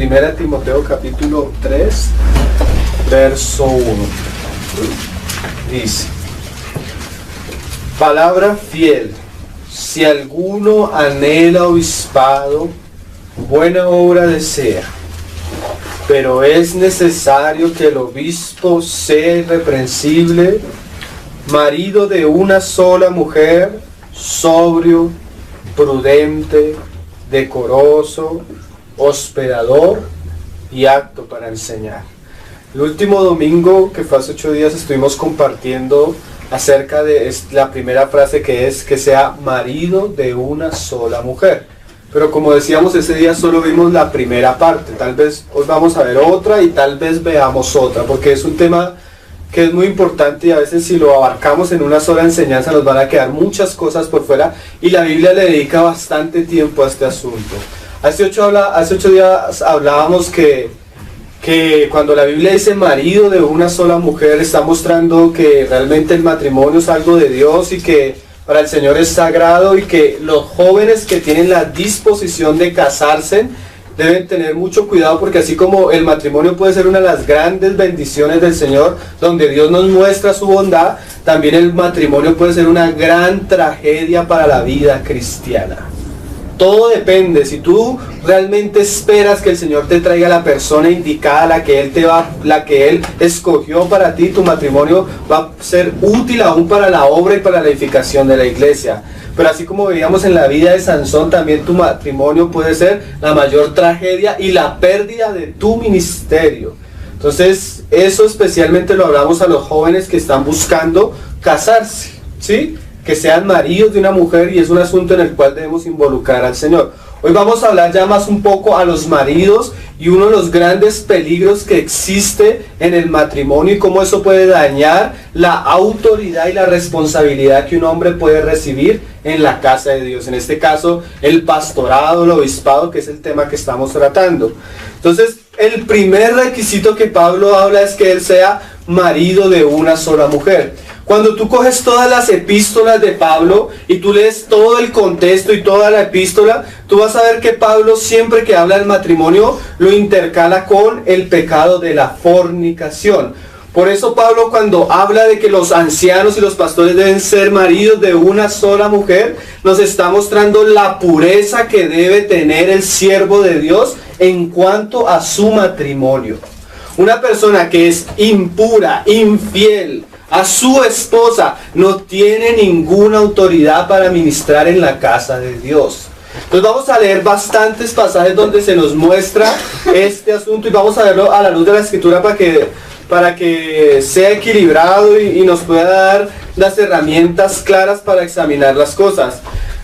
1 Timoteo capítulo 3, verso 1. Dice: palabra fiel, si alguno anhela obispado, buena obra desea, pero es necesario que el obispo sea irreprensible, marido de una sola mujer, sobrio, prudente, decoroso, hospedador y apto para enseñar. El último domingo, que fue hace 8 días, estuvimos compartiendo acerca de la primera frase, que es que sea marido de una sola mujer. Pero como decíamos, ese día solo vimos la primera parte. Tal vez hoy vamos a ver otra y tal vez veamos otra, porque es un tema que es muy importante y a veces si lo abarcamos en una sola enseñanza nos van a quedar muchas cosas por fuera, y la Biblia le dedica bastante tiempo a este asunto. Hace 8 días hablábamos que cuando la Biblia dice marido de una sola mujer, está mostrando que realmente el matrimonio es algo de Dios y que para el Señor es sagrado, y que los jóvenes que tienen la disposición de casarse deben tener mucho cuidado, porque así como el matrimonio puede ser una de las grandes bendiciones del Señor, donde Dios nos muestra su bondad, también el matrimonio puede ser una gran tragedia para la vida cristiana. Todo depende. Si tú realmente esperas que el Señor te traiga la persona indicada, la que Él escogió para ti, tu matrimonio va a ser útil aún para la obra y para la edificación de la iglesia. Pero así como veíamos en la vida de Sansón, también tu matrimonio puede ser la mayor tragedia y la pérdida de tu ministerio. Entonces, eso especialmente lo hablamos a los jóvenes que están buscando casarse, ¿sí? Que sean maridos de una mujer, y es un asunto en el cual debemos involucrar al Señor. Hoy vamos a hablar ya más un poco a los maridos y uno de los grandes peligros que existe en el matrimonio y cómo eso puede dañar la autoridad y la responsabilidad que un hombre puede recibir en la casa de Dios. En este caso, el pastorado, el obispado, que es el tema que estamos tratando. Entonces, el primer requisito que Pablo habla es que él sea marido de una sola mujer. Cuando tú coges todas las epístolas de Pablo y tú lees todo el contexto y toda la epístola, tú vas a ver que Pablo, siempre que habla del matrimonio, lo intercala con el pecado de la fornicación. Por eso Pablo, cuando habla de que los ancianos y los pastores deben ser maridos de una sola mujer, nos está mostrando la pureza que debe tener el siervo de Dios en cuanto a su matrimonio. Una persona que es impura, infiel a su esposa, no tiene ninguna autoridad para ministrar en la casa de Dios. Entonces vamos a leer bastantes pasajes donde se nos muestra este asunto, y vamos a verlo a la luz de la Escritura para que sea equilibrado y nos pueda dar las herramientas claras para examinar las cosas.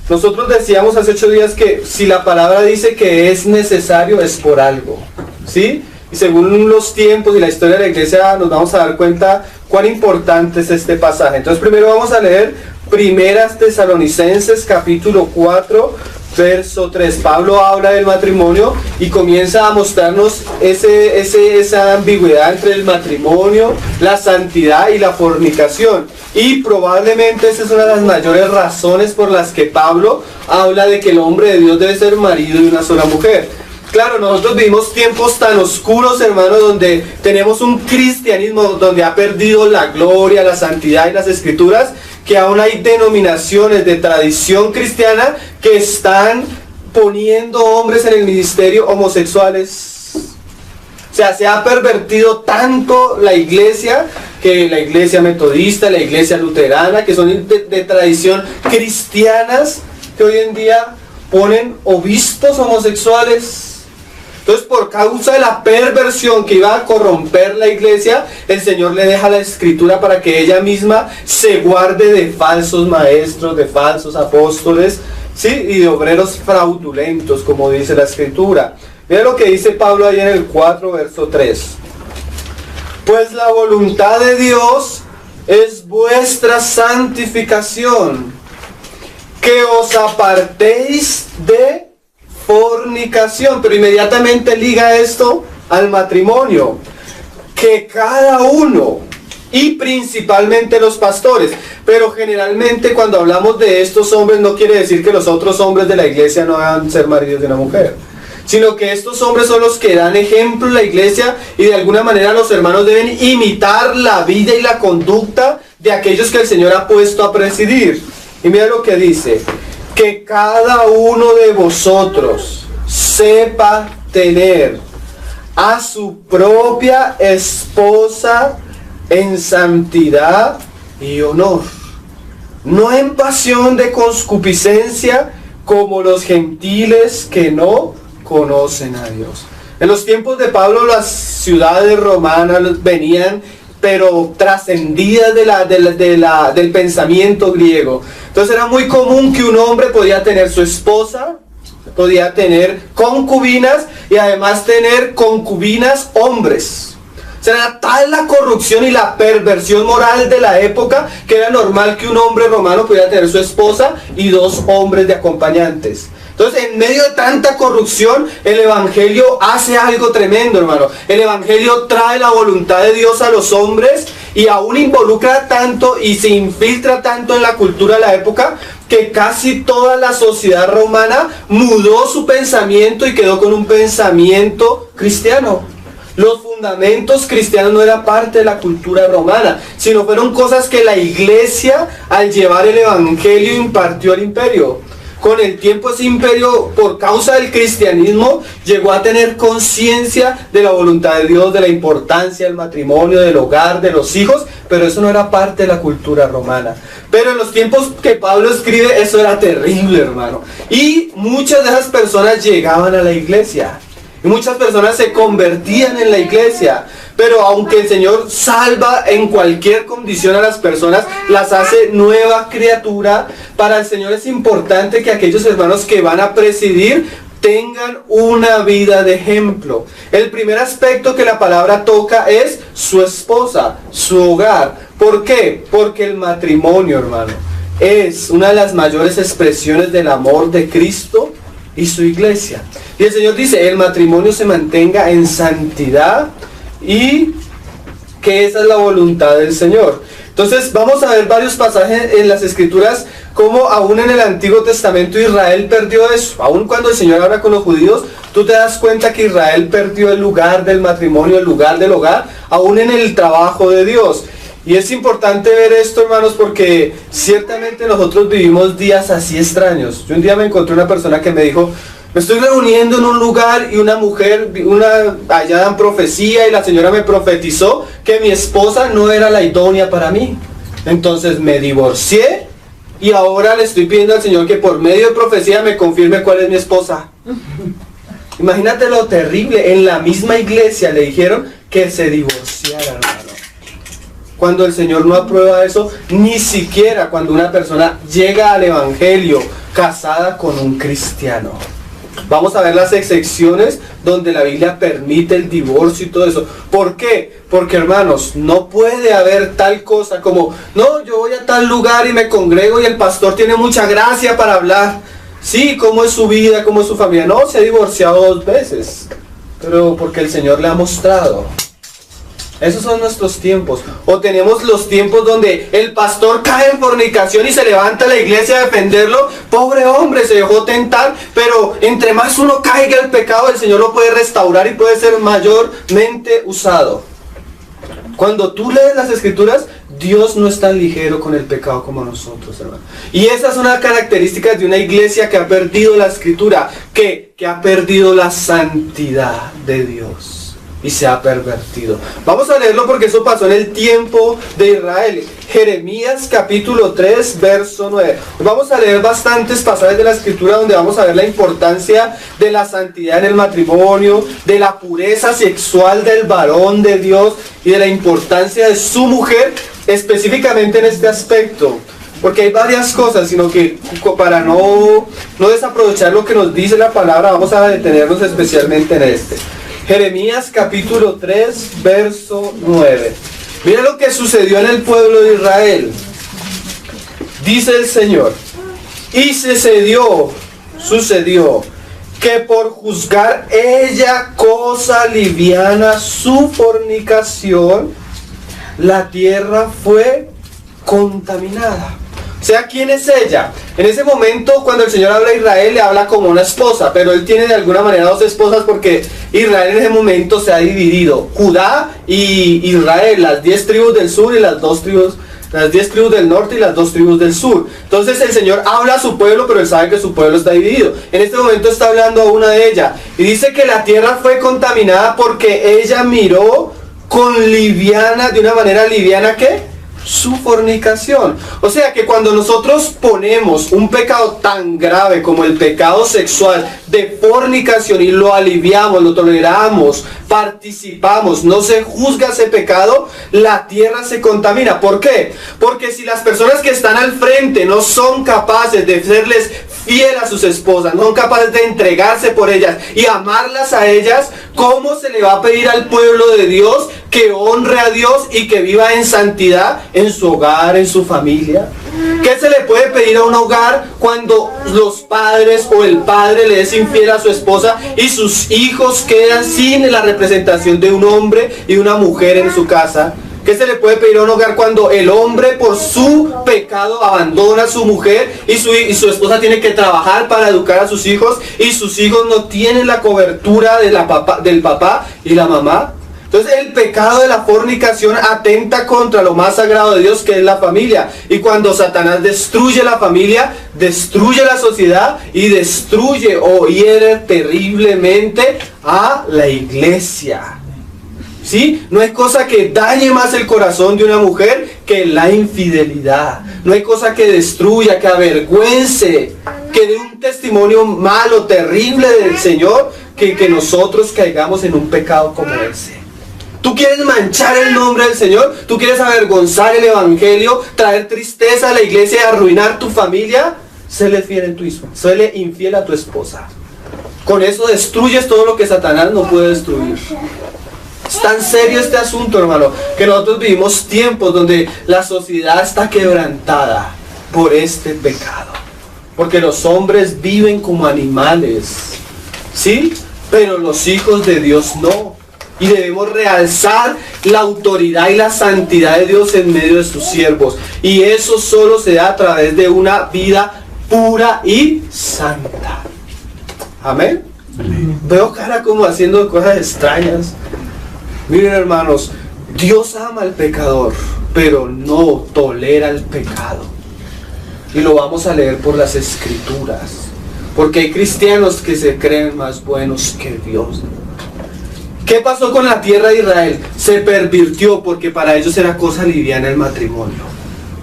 Nosotros decíamos hace 8 días que si la palabra dice que es necesario, es por algo, ¿sí? Y según los tiempos y la historia de la iglesia nos vamos a dar cuenta cuán importante es este pasaje. Entonces primero vamos a leer Primeras Tesalonicenses capítulo 4, verso 3. Pablo habla del matrimonio y comienza a mostrarnos esa ambigüedad entre el matrimonio, la santidad y la fornicación. Y probablemente esa es una de las mayores razones por las que Pablo habla de que el hombre de Dios debe ser marido de una sola mujer. Claro, nosotros vivimos tiempos tan oscuros, hermanos, donde tenemos un cristianismo donde ha perdido la gloria, la santidad y las escrituras, que aún hay denominaciones de tradición cristiana que están poniendo hombres en el ministerio homosexuales. O sea, se ha pervertido tanto la iglesia, que la iglesia metodista, la iglesia luterana, que son de tradición cristianas, que hoy en día ponen obispos homosexuales. Entonces, por causa de la perversión que iba a corromper la iglesia, el Señor le deja la escritura para que ella misma se guarde de falsos maestros, de falsos apóstoles, ¿sí? Y de obreros fraudulentos, como dice la escritura. Mira lo que dice Pablo ahí en el 4, verso 3. Pues la voluntad de Dios es vuestra santificación, que os apartéis de fornicación. Pero inmediatamente liga esto al matrimonio, que cada uno, y principalmente los pastores, pero generalmente cuando hablamos de estos hombres no quiere decir que los otros hombres de la iglesia no van a ser maridos de una mujer, sino que estos hombres son los que dan ejemplo en la iglesia y de alguna manera los hermanos deben imitar la vida y la conducta de aquellos que el Señor ha puesto a presidir. Y mira lo que dice, que cada uno de vosotros sepa tener a su propia esposa en santidad y honor, no en pasión de concupiscencia como los gentiles que no conocen a Dios. En los tiempos de Pablo las ciudades romanas venían pero trascendidas del pensamiento griego. Entonces era muy común que un hombre podía tener su esposa, podía tener concubinas y además tener concubinas hombres. O sea, era tal la corrupción y la perversión moral de la época que era normal que un hombre romano pudiera tener su esposa y 2 hombres de acompañantes. Entonces, en medio de tanta corrupción, el Evangelio hace algo tremendo, hermano. El Evangelio trae la voluntad de Dios a los hombres y aún involucra tanto y se infiltra tanto en la cultura de la época que casi toda la sociedad romana mudó su pensamiento y quedó con un pensamiento cristiano. Los fundamentos cristianos no eran parte de la cultura romana, sino fueron cosas que la iglesia, al llevar el Evangelio, impartió al imperio. Con el tiempo ese imperio, por causa del cristianismo, llegó a tener conciencia de la voluntad de Dios, de la importancia del matrimonio, del hogar, de los hijos, pero eso no era parte de la cultura romana. Pero en los tiempos que Pablo escribe, eso era terrible, hermano. Y muchas de esas personas llegaban a la iglesia. Y muchas personas se convertían en la iglesia. Pero aunque el Señor salva en cualquier condición a las personas, las hace nueva criatura, para el Señor es importante que aquellos hermanos que van a presidir tengan una vida de ejemplo. El primer aspecto que la palabra toca es su esposa, su hogar. ¿Por qué? Porque el matrimonio, hermano, es una de las mayores expresiones del amor de Cristo y su iglesia. Y el Señor dice, el matrimonio se mantenga en santidad y que esa es la voluntad del Señor. Entonces vamos a ver varios pasajes en las Escrituras como aún en el Antiguo Testamento Israel perdió eso. Aún cuando el Señor habla con los judíos, tú te das cuenta que Israel perdió el lugar del matrimonio, el lugar del hogar, aún en el trabajo de Dios. Y es importante ver esto, hermanos, porque ciertamente nosotros vivimos días así extraños. Yo un día me encontré una persona que me dijo, me estoy reuniendo en un lugar y una mujer, allá dan profecía y la señora me profetizó que mi esposa no era la idónea para mí. Entonces me divorcié y ahora le estoy pidiendo al Señor que por medio de profecía me confirme cuál es mi esposa. Imagínate lo terrible, en la misma iglesia le dijeron que se divorciara, hermano. Cuando el Señor no aprueba eso, ni siquiera cuando una persona llega al Evangelio casada con un cristiano. Vamos a ver las excepciones donde la Biblia permite el divorcio y todo eso. ¿Por qué? Porque, hermanos, no puede haber tal cosa como, no, yo voy a tal lugar y me congrego y el pastor tiene mucha gracia para hablar. Sí, cómo es su vida, cómo es su familia. No, se ha divorciado 2 veces, pero porque el Señor le ha mostrado. Esos son nuestros tiempos. O tenemos los tiempos donde el pastor cae en fornicación y se levanta la iglesia a defenderlo. Pobre hombre, se dejó tentar, pero entre más uno caiga el pecado, el Señor lo puede restaurar y puede ser mayormente usado. Cuando tú lees las Escrituras, Dios no es tan ligero con el pecado como nosotros, hermano. Y esa es una característica de una iglesia que ha perdido la Escritura, que ha perdido la santidad de Dios. Y se ha pervertido. Vamos a leerlo porque eso pasó en el tiempo de Israel. Jeremías capítulo 3, verso 9. Vamos a leer bastantes pasajes de la Escritura donde vamos a ver la importancia de la santidad en el matrimonio, de la pureza sexual del varón de Dios y de la importancia de su mujer, específicamente en este aspecto. Porque hay varias cosas, sino que para no desaprovechar lo que nos dice la palabra, vamos a detenernos especialmente en este. Jeremías capítulo 3, verso 9. Mira lo que sucedió en el pueblo de Israel. Dice el Señor, y sucedió que por juzgar ella cosa liviana su fornicación, la tierra fue contaminada. O sea, ¿quién es ella? En ese momento, cuando el Señor habla a Israel, le habla como una esposa, pero Él tiene de alguna manera dos esposas porque Israel en ese momento se ha dividido. Judá y Israel, las 10 tribus del sur y las 10 tribus del norte y las 2 tribus del sur. Entonces el Señor habla a su pueblo, pero Él sabe que su pueblo está dividido. En este momento está hablando a una de ellas. Y dice que la tierra fue contaminada porque ella miró de una manera liviana, ¿qué? Su fornicación. O sea que cuando nosotros ponemos un pecado tan grave como el pecado sexual de fornicación y lo aliviamos, lo toleramos, participamos, no se juzga ese pecado, la tierra se contamina. ¿Por qué? Porque si las personas que están al frente no son capaces de serles fiel a sus esposas, no son capaces de entregarse por ellas y amarlas a ellas, ¿cómo se le va a pedir al pueblo de Dios que honre a Dios y que viva en santidad en su hogar, en su familia? ¿Qué se le puede pedir a un hogar cuando los padres o el padre le es infiel a su esposa y sus hijos quedan sin la representación de un hombre y una mujer en su casa? ¿Qué se le puede pedir a un hogar cuando el hombre por su pecado abandona a su mujer y su esposa tiene que trabajar para educar a sus hijos y sus hijos no tienen la cobertura del papá y la mamá? Entonces el pecado de la fornicación atenta contra lo más sagrado de Dios, que es la familia. Y cuando Satanás destruye la familia, destruye la sociedad y destruye o hiere terriblemente a la iglesia. ¿Sí? No hay cosa que dañe más el corazón de una mujer que la infidelidad. No hay cosa que destruya, que avergüence, que dé un testimonio malo, terrible del Señor, que nosotros caigamos en un pecado como ese. ¿Tú quieres manchar el nombre del Señor? ¿Tú quieres avergonzar el Evangelio, traer tristeza a la iglesia y arruinar tu familia? Séle infiel a tu esposa. Con eso destruyes todo lo que Satanás no puede destruir. Es tan serio este asunto, hermano, que nosotros vivimos tiempos donde la sociedad está quebrantada por este pecado. Porque los hombres viven como animales, ¿sí? Pero los hijos de Dios no. Y debemos realzar la autoridad y la santidad de Dios en medio de sus siervos. Y eso solo se da a través de una vida pura y santa. Amén. Veo cara como haciendo cosas extrañas. Miren, hermanos, Dios ama al pecador, pero no tolera el pecado. Y lo vamos a leer por las Escrituras. Porque hay cristianos que se creen más buenos que Dios. ¿Qué pasó con la tierra de Israel? Se pervirtió porque para ellos era cosa liviana el matrimonio,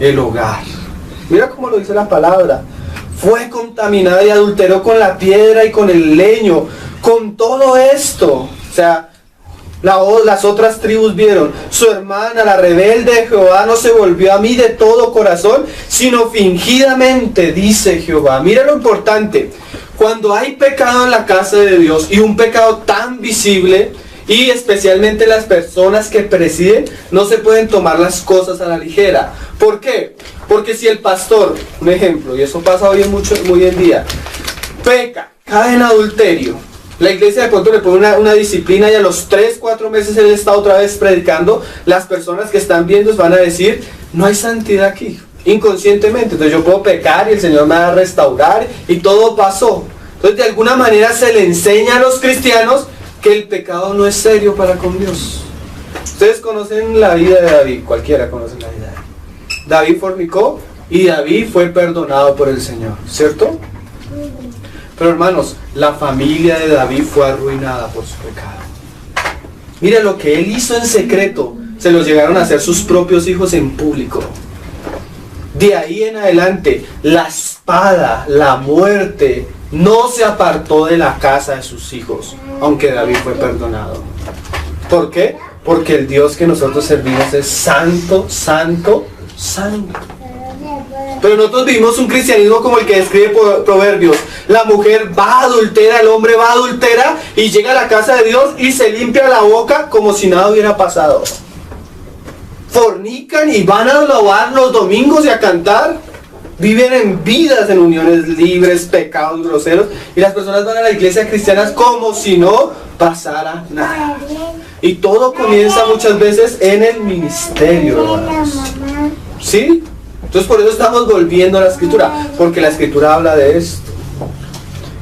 el hogar. Mira cómo lo dice la palabra. Fue contaminada y adulteró con la piedra y con el leño, con todo esto. O sea, las otras tribus vieron, su hermana, la rebelde de Jehová, no se volvió a mí de todo corazón, sino fingidamente, dice Jehová. Mira lo importante. Cuando hay pecado en la casa de Dios y un pecado tan visible, y especialmente las personas que presiden, no se pueden tomar las cosas a la ligera. ¿Por qué? Porque si el pastor, un ejemplo, y eso pasa hoy en día, peca, cae en adulterio, la iglesia de pronto le pone una disciplina y a los 3-4 meses él está otra vez predicando, las personas que están viendo van a decir, no hay santidad aquí, inconscientemente. Entonces yo puedo pecar y el Señor me va a restaurar y todo pasó. Entonces de alguna manera se le enseña a los cristianos que el pecado no es serio para con Dios. Ustedes conocen la vida de David, cualquiera conoce la vida de David. David fornicó y David fue perdonado por el Señor, ¿cierto? Pero hermanos, la familia de David fue arruinada por su pecado. Mira lo que él hizo en secreto, se los llegaron a hacer sus propios hijos en público. De ahí en adelante, la espada, la muerte, no se apartó de la casa de sus hijos, aunque David fue perdonado. ¿Por qué? Porque el Dios que nosotros servimos es santo, santo, santo. Pero nosotros vivimos un cristianismo como el que describe Proverbios. La mujer va adultera, el hombre va adultera y llega a la casa de Dios y se limpia la boca como si nada hubiera pasado. Fornican y van a alabar los domingos y a cantar. Viven en vidas, en uniones libres, pecados groseros. Y las personas van a la iglesia cristiana como si no pasara nada. Y todo comienza muchas veces en el ministerio, hermanos. ¿Sí? Entonces por eso estamos volviendo a la Escritura, porque la Escritura habla de esto.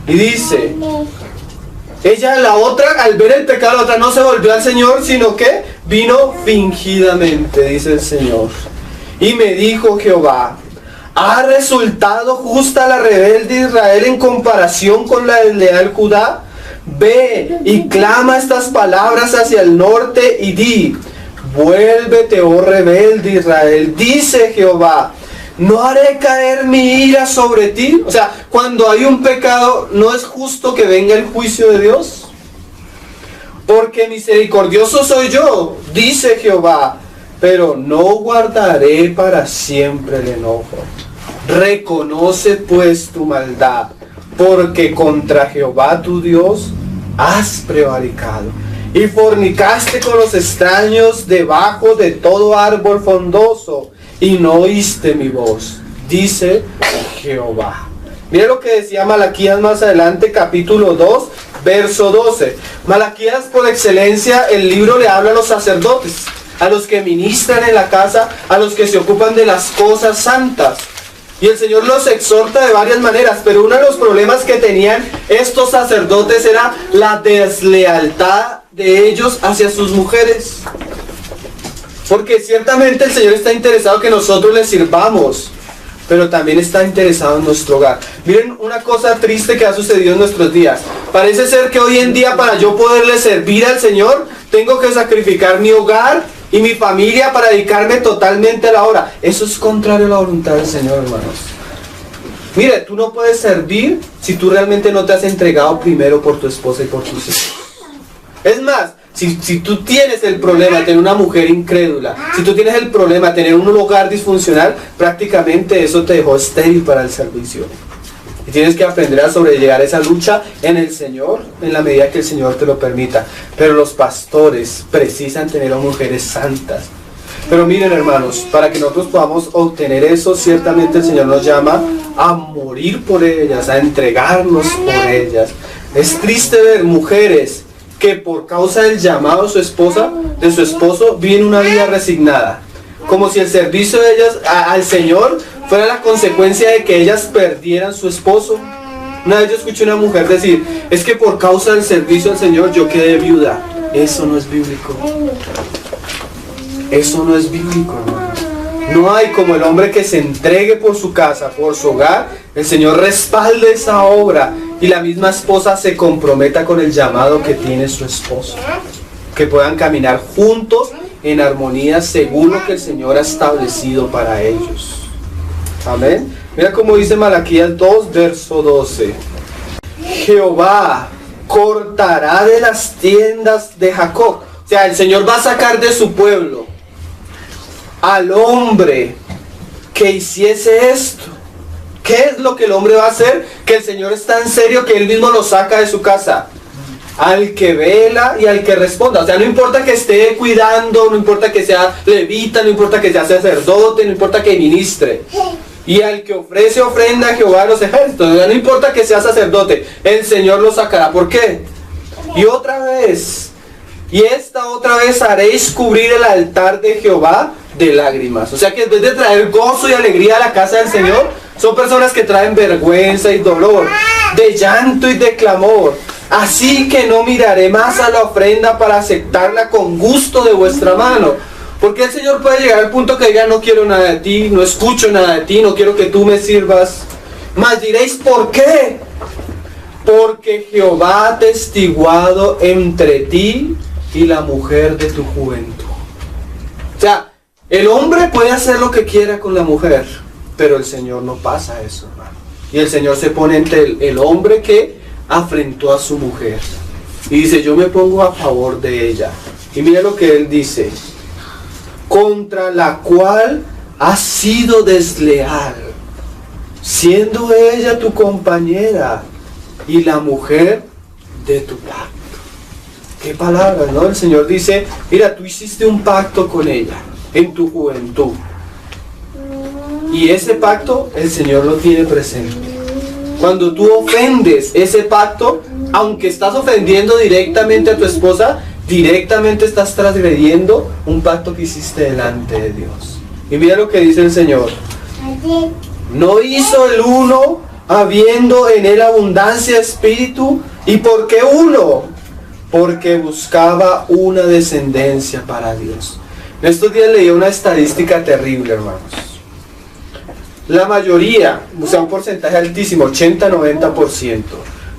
Y dice, ella, la otra, al ver el pecado, la otra no se volvió al Señor, sino que vino fingidamente, dice el Señor. Y me dijo Jehová, ¿ha resultado justa la rebelde Israel en comparación con la desleal Judá? Ve y clama estas palabras hacia el norte y di, vuélvete, oh rebelde Israel, dice Jehová, ¿no haré caer mi ira sobre ti? O sea, cuando hay un pecado, ¿no es justo que venga el juicio de Dios? Porque misericordioso soy yo, dice Jehová, pero no guardaré para siempre el enojo. Reconoce pues tu maldad, porque contra Jehová tu Dios has prevaricado, y fornicaste con los extraños debajo de todo árbol frondoso, y no oíste mi voz, dice Jehová. Mira lo que decía Malaquías más adelante, capítulo 2, verso 12. Malaquías, por excelencia, el libro le habla a los sacerdotes, a los que ministran en la casa, a los que se ocupan de las cosas santas. Y el Señor los exhorta de varias maneras, pero uno de los problemas que tenían estos sacerdotes era la deslealtad de ellos hacia sus mujeres. Porque ciertamente el Señor está interesado que nosotros le sirvamos, pero también está interesado en nuestro hogar. Miren una cosa triste que ha sucedido en nuestros días. Parece ser que hoy en día, para yo poderle servir al Señor, tengo que sacrificar mi hogar y mi familia para dedicarme totalmente a la obra. Eso es contrario a la voluntad del Señor, hermanos. Mire, tú no puedes servir si tú realmente no te has entregado primero por tu esposa y por tus hijos. Es más, si tú tienes el problema de tener una mujer incrédula, si tú tienes el problema de tener un hogar disfuncional, prácticamente eso te dejó estéril para el servicio. Y tienes que aprender a sobrellevar esa lucha en el Señor, en la medida que el Señor te lo permita. Pero los pastores precisan tener a mujeres santas. Pero miren, hermanos, para que nosotros podamos obtener eso, ciertamente el Señor nos llama a morir por ellas, a entregarnos por ellas. Es triste ver mujeres que por causa del llamado de su esposa, de su esposo, viven una vida resignada, como si el servicio de ellas al Señor fuera la consecuencia de que ellas perdieran su esposo. Una vez yo escuché a una mujer decir, es que por causa del servicio al Señor yo quedé viuda. Eso no es bíblico. Eso no es bíblico, hermano. No hay como el hombre que se entregue por su casa, por su hogar. El Señor respalde esa obra y la misma esposa se comprometa con el llamado que tiene su esposo. Que puedan caminar juntos en armonía según lo que el Señor ha establecido para ellos. Amén. Mira cómo dice Malaquías 2, verso 12. Jehová cortará de las tiendas de Jacob. O sea, el Señor va a sacar de su pueblo al hombre que hiciese esto. ¿Qué es lo que el hombre va a hacer? Que el Señor es tan serio que Él mismo lo saca de su casa. Al que vela y al que responda. O sea, no importa que esté cuidando, no importa que sea levita, no importa que sea sacerdote, no importa que ministre. Y al que ofrece ofrenda a Jehová de los ejércitos. O sea, no importa que sea sacerdote, el Señor lo sacará. ¿Por qué? Y otra vez, y esta otra vez haréis cubrir el altar de Jehová de lágrimas. O sea que en vez de traer gozo y alegría a la casa del Señor, son personas que traen vergüenza y dolor, de llanto y de clamor. Así que no miraré más a la ofrenda para aceptarla con gusto de vuestra mano. Porque el Señor puede llegar al punto que diga, no quiero nada de ti, no escucho nada de ti, no quiero que tú me sirvas. Mas diréis, ¿por qué? Porque Jehová ha testiguado entre ti y la mujer de tu juventud. O sea, el hombre puede hacer lo que quiera con la mujer, pero el Señor no pasa eso, hermano. Y el Señor se pone entre el hombre que afrentó a su mujer y dice, yo me pongo a favor de ella. Y mira lo que Él dice: contra la cual has sido desleal, siendo ella tu compañera y la mujer de tu pacto. Qué palabras, ¿no? El Señor dice, mira, tú hiciste un pacto con ella en tu juventud, y ese pacto el Señor lo tiene presente. Cuando tú ofendes ese pacto, aunque estás ofendiendo directamente a tu esposa, directamente estás transgrediendo un pacto que hiciste delante de Dios. Y mira lo que dice el Señor: ¿No hizo el uno habiendo en él abundancia de espíritu? ¿Y por qué uno? Porque buscaba una descendencia para Dios. En estos días leí una estadística terrible, hermanos. La mayoría, o sea, un porcentaje altísimo, 80-90%,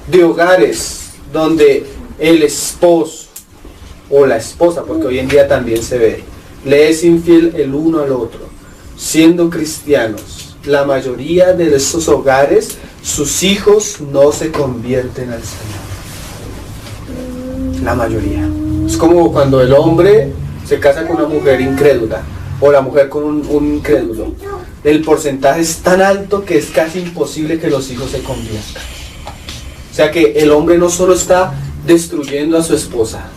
de hogares donde el esposo o la esposa, porque hoy en día también se ve, le es infiel el uno al otro, siendo cristianos, la mayoría de esos hogares, sus hijos no se convierten al Señor. La mayoría. Es como cuando el hombre se casa con una mujer incrédula o la mujer con un incrédulo. El porcentaje es tan alto que es casi imposible que los hijos se conviertan. O sea que el hombre no solo está destruyendo a su esposa,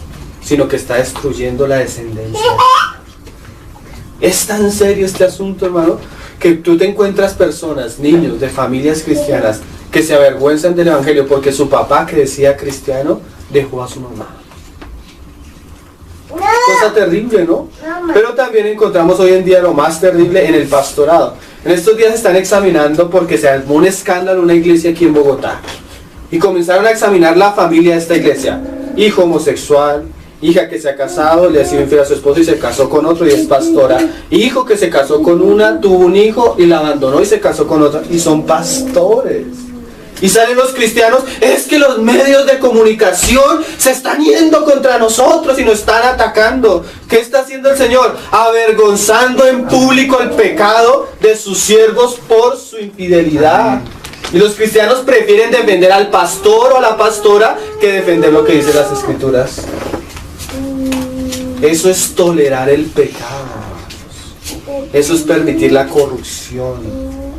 sino que está destruyendo la descendencia. Es tan serio este asunto, hermano, que tú te encuentras personas, niños de familias cristianas, que se avergüenzan del evangelio porque su papá, que decía cristiano, dejó a su mamá. Cosa terrible, ¿no? Pero también encontramos hoy en día lo más terrible en el pastorado. En estos días están examinando porque se armó un escándalo en una iglesia aquí en Bogotá. Y comenzaron a examinar la familia de esta iglesia. Hijo homosexual, hija que se ha casado, le ha sido infiel a su esposo y se casó con otro y es pastora. Hijo que se casó con una, tuvo un hijo y la abandonó y se casó con otra. Y son pastores. Y salen los cristianos, es que los medios de comunicación se están yendo contra nosotros y nos están atacando. ¿Qué está haciendo el Señor? Avergonzando en público el pecado de sus siervos por su infidelidad. Y los cristianos prefieren defender al pastor o a la pastora que defender lo que dicen las Escrituras. Eso es tolerar el pecado. Eso es permitir la corrupción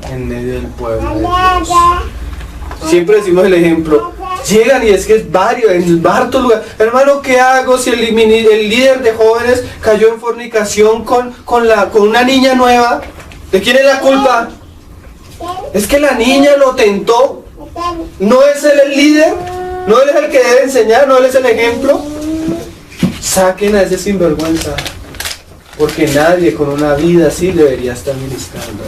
en medio del pueblo de Dios. Siempre decimos el ejemplo, llegan y es que es varios, en hartos lugares. Hermano, ¿qué hago si el líder de jóvenes cayó en fornicación con una niña nueva? ¿De quién es la culpa? Es que la niña lo tentó. ¿No es él el líder? ¿No él es el que debe enseñar? ¿No él es el ejemplo? Saquen a ese sinvergüenza, porque nadie con una vida así debería estar ministrando.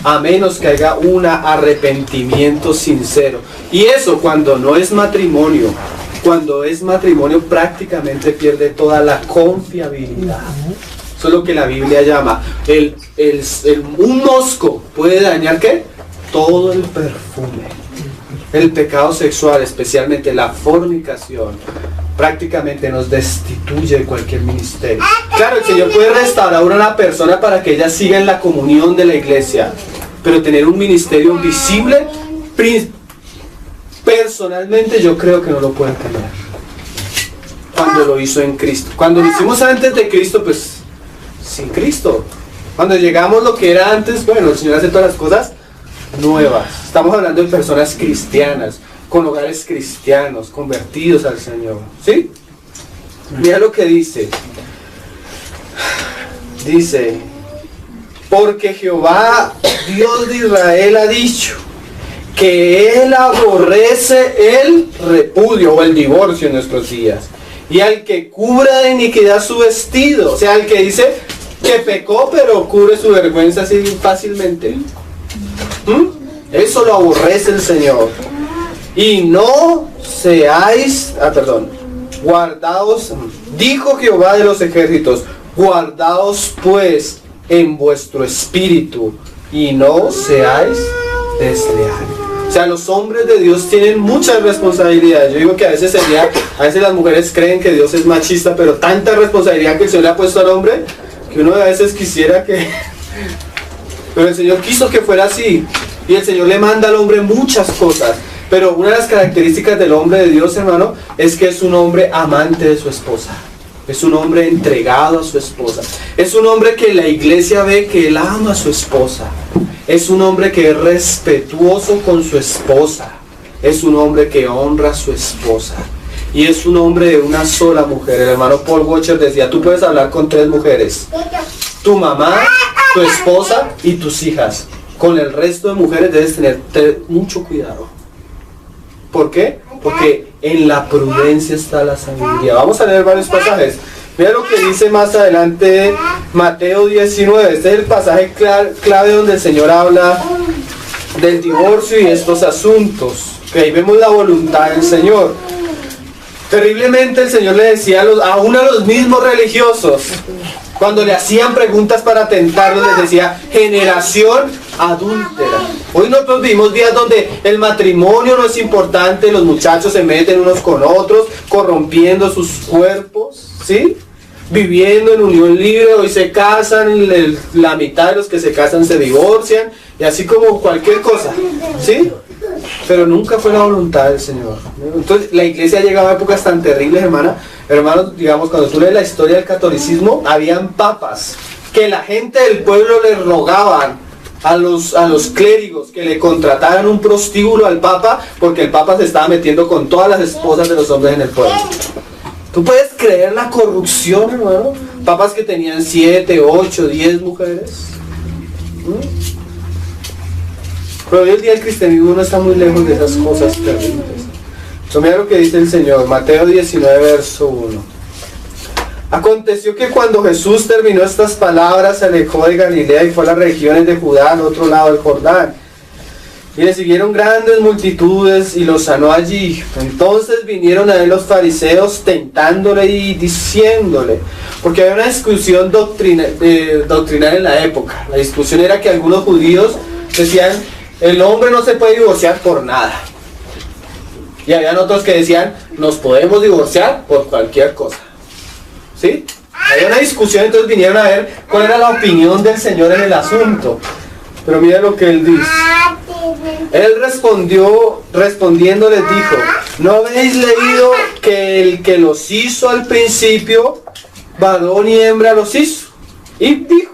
A menos que haya un arrepentimiento sincero. Y eso cuando no es matrimonio. Cuando es matrimonio prácticamente pierde toda la confiabilidad. Eso es lo que la Biblia llama. Un mosco puede dañar ¿qué? Todo el perfume. El pecado sexual, especialmente la fornicación, prácticamente nos destituye de cualquier ministerio. Claro, el Señor puede restaurar a una persona para que ella siga en la comunión de la iglesia, pero tener un ministerio visible, personalmente yo creo que no lo puede tener. Cuando lo hizo en Cristo. Cuando lo hicimos antes de Cristo, pues sin Cristo. Cuando llegamos lo que era antes, bueno, el Señor hace todas las cosas nuevas. Estamos hablando de personas cristianas, con hogares cristianos, convertidos al Señor. ¿Sí? Mira lo que dice. Dice, porque Jehová, Dios de Israel, ha dicho que Él aborrece el repudio o el divorcio en nuestros días. Y al que cubra de iniquidad su vestido. O sea, al que dice que pecó pero cubre su vergüenza así fácilmente. Eso lo aborrece el Señor. Y no seáis, guardaos, dijo Jehová de los ejércitos, guardaos pues en vuestro espíritu y no seáis desleales. O sea, los hombres de Dios tienen muchas responsabilidades. Yo digo que a veces las mujeres creen que Dios es machista, pero tanta responsabilidad que el Señor le ha puesto al hombre, que uno a veces quisiera que... Pero el Señor quiso que fuera así. Y el Señor le manda al hombre muchas cosas. Pero una de las características del hombre de Dios, hermano, es que es un hombre amante de su esposa. Es un hombre entregado a su esposa. Es un hombre que la iglesia ve que él ama a su esposa. Es un hombre que es respetuoso con su esposa. Es un hombre que honra a su esposa. Y es un hombre de una sola mujer. El hermano Paul Washer decía, tú puedes hablar con 3 mujeres. Tu mamá, tu esposa y tus hijas. Con el resto de mujeres debes tener mucho cuidado. ¿Por qué? Porque en la prudencia está la sabiduría. Vamos a leer varios pasajes. Mira lo que dice más adelante Mateo 19. Este es el pasaje clave donde el Señor habla del divorcio y estos asuntos. Que ahí vemos la voluntad del Señor. Terriblemente el Señor le decía aún a los mismos religiosos, cuando le hacían preguntas para tentarlos, les decía: generación adúltera. Hoy nosotros vivimos días donde el matrimonio no es importante, los muchachos se meten unos con otros, corrompiendo sus cuerpos, ¿sí? Viviendo en unión libre, hoy se casan, la mitad de los que se casan se divorcian, y así como cualquier cosa, ¿sí? Pero nunca fue la voluntad del Señor. Entonces la iglesia ha llegado a épocas tan terribles, hermanos, digamos, cuando tú lees la historia del catolicismo, habían papas que la gente del pueblo le rogaban a los clérigos que le contrataran un prostíbulo al papa, porque el papa se estaba metiendo con todas las esposas de los hombres en el pueblo. ¿Tú puedes creer la corrupción, hermano? Papas que tenían 7, 8, 10 mujeres. Pero hoy en día el cristianismo no está muy lejos de esas cosas terribles. Entonces mira lo que dice el Señor, Mateo 19, verso 1. Aconteció que cuando Jesús terminó estas palabras, se alejó de Galilea y fue a las regiones de Judá, al otro lado del Jordán. Y le siguieron grandes multitudes y los sanó allí. Entonces vinieron a él los fariseos tentándole y diciéndole, porque había una discusión doctrinal en la época. La discusión era que algunos judíos decían: el hombre no se puede divorciar por nada. Y habían otros que decían: nos podemos divorciar por cualquier cosa. ¿Sí? Había una discusión, entonces vinieron a ver cuál era la opinión del Señor en el asunto. Pero mira lo que él dice. Él respondiendo les dijo: ¿no habéis leído que el que los hizo al principio, varón y hembra los hizo? Y dijo: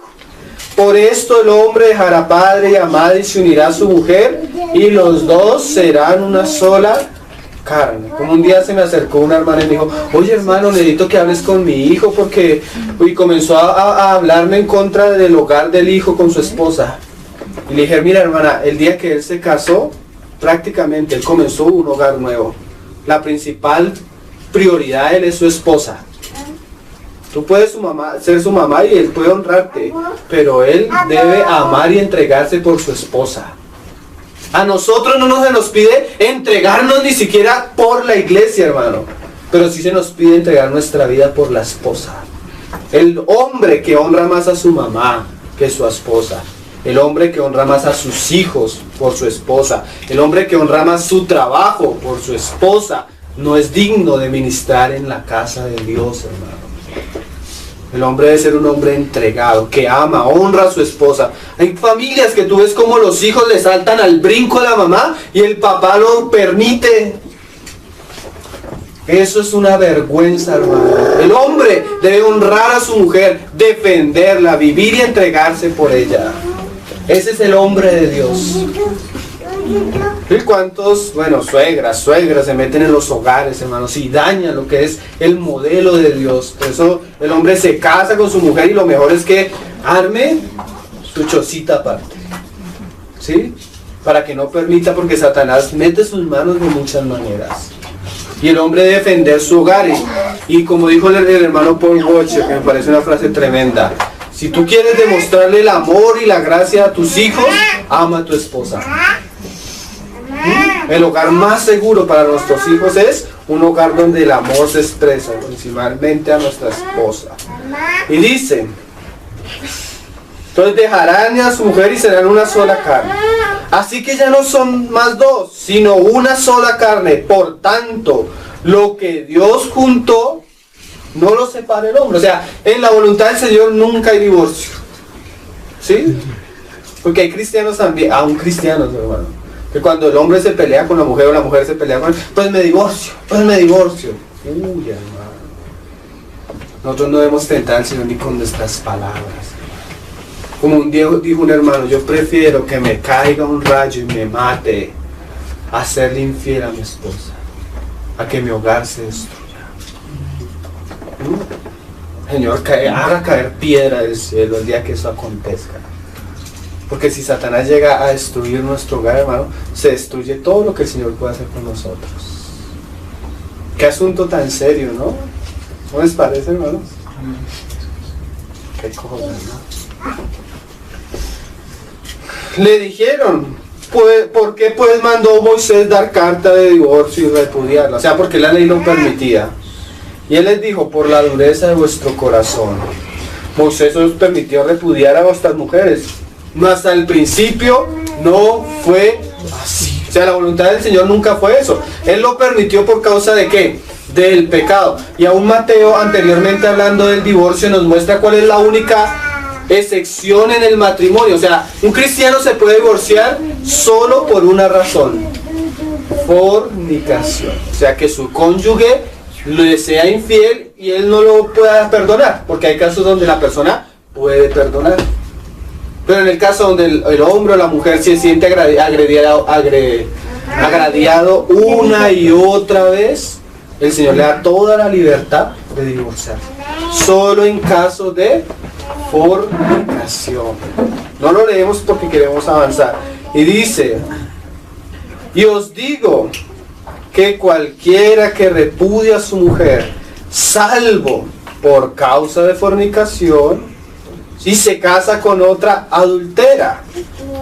por esto el hombre dejará padre y a madre y se unirá a su mujer, y los dos serán una sola carne. Como un día se me acercó una hermana y me dijo: oye, hermano, necesito que hables con mi hijo porque... Y comenzó a hablarme en contra del hogar del hijo con su esposa. Y le dije: mira, hermana, el día que él se casó, prácticamente él comenzó un hogar nuevo. La principal prioridad de él es su esposa. Tú puedes ser su mamá y él puede honrarte, pero él debe amar y entregarse por su esposa. A nosotros no se nos pide entregarnos ni siquiera por la iglesia, hermano, pero sí se nos pide entregar nuestra vida por la esposa. El hombre que honra más a su mamá que su esposa, el hombre que honra más a sus hijos por su esposa, el hombre que honra más su trabajo por su esposa, no es digno de ministrar en la casa de Dios, hermano. El hombre debe ser un hombre entregado, que ama, honra a su esposa. Hay familias que tú ves como los hijos le saltan al brinco a la mamá y el papá lo permite. Eso es una vergüenza, hermano. El hombre debe honrar a su mujer, defenderla, vivir y entregarse por ella. Ese es el hombre de Dios. ¿Y cuántos, suegras se meten en los hogares, hermanos, y dañan lo que es el modelo de Dios? Por eso el hombre se casa con su mujer y lo mejor es que arme su chocita aparte, ¿sí? Para que no permita, porque Satanás mete sus manos de muchas maneras. Y el hombre debe defender su hogar. Y como dijo el hermano Paul Washer, que me parece una frase tremenda: si tú quieres demostrarle el amor y la gracia a tus hijos, ama a tu esposa. El hogar más seguro para nuestros hijos es un hogar donde el amor se expresa, principalmente a nuestra esposa. Y dice: entonces dejarán a su mujer y serán una sola carne. Así que ya no son más dos, sino una sola carne. Por tanto, lo que Dios juntó, no lo separa el hombre. O sea, en la voluntad del Señor nunca hay divorcio. ¿Sí? Porque hay cristianos también, aún cristianos, hermano, que cuando el hombre se pelea con la mujer o la mujer se pelea con él, pues me divorcio. Uy, hermano. Nosotros no debemos tentar al Señor ni con nuestras palabras. Como un día dijo un hermano: yo prefiero que me caiga un rayo y me mate a serle infiel a mi esposa, a que mi hogar se destruya. Señor, haga caer piedra del cielo el día que eso acontezca. Porque si Satanás llega a destruir nuestro hogar, hermano, se destruye todo lo que el Señor puede hacer con nosotros. Qué asunto tan serio, ¿no? ¿No les parece, hermanos? qué cosas, ¿no? Le dijeron, pues, ¿por qué pues mandó Moisés dar carta de divorcio y repudiarla? O sea, porque la ley lo permitía. Y él les dijo, por la dureza de vuestro corazón. Moisés os permitió repudiar a vuestras mujeres. No, hasta el principio no fue así. O sea, la voluntad del Señor nunca fue eso. Él lo permitió por causa de ¿qué? Del pecado. Y aún Mateo, anteriormente hablando del divorcio, nos muestra cuál es la única excepción en el matrimonio. O sea, un cristiano se puede divorciar solo por una razón: fornicación. O sea, que su cónyuge le sea infiel y él no lo pueda perdonar, porque hay casos donde la persona puede perdonar. Pero en el caso donde el hombre o la mujer se siente agraviado una y otra vez, el Señor le da toda la libertad de divorciar. Solo en caso de fornicación. No lo leemos porque queremos avanzar. Y dice, y os digo que cualquiera que repudia a su mujer, salvo por causa de fornicación, y se casa con otra, adultera.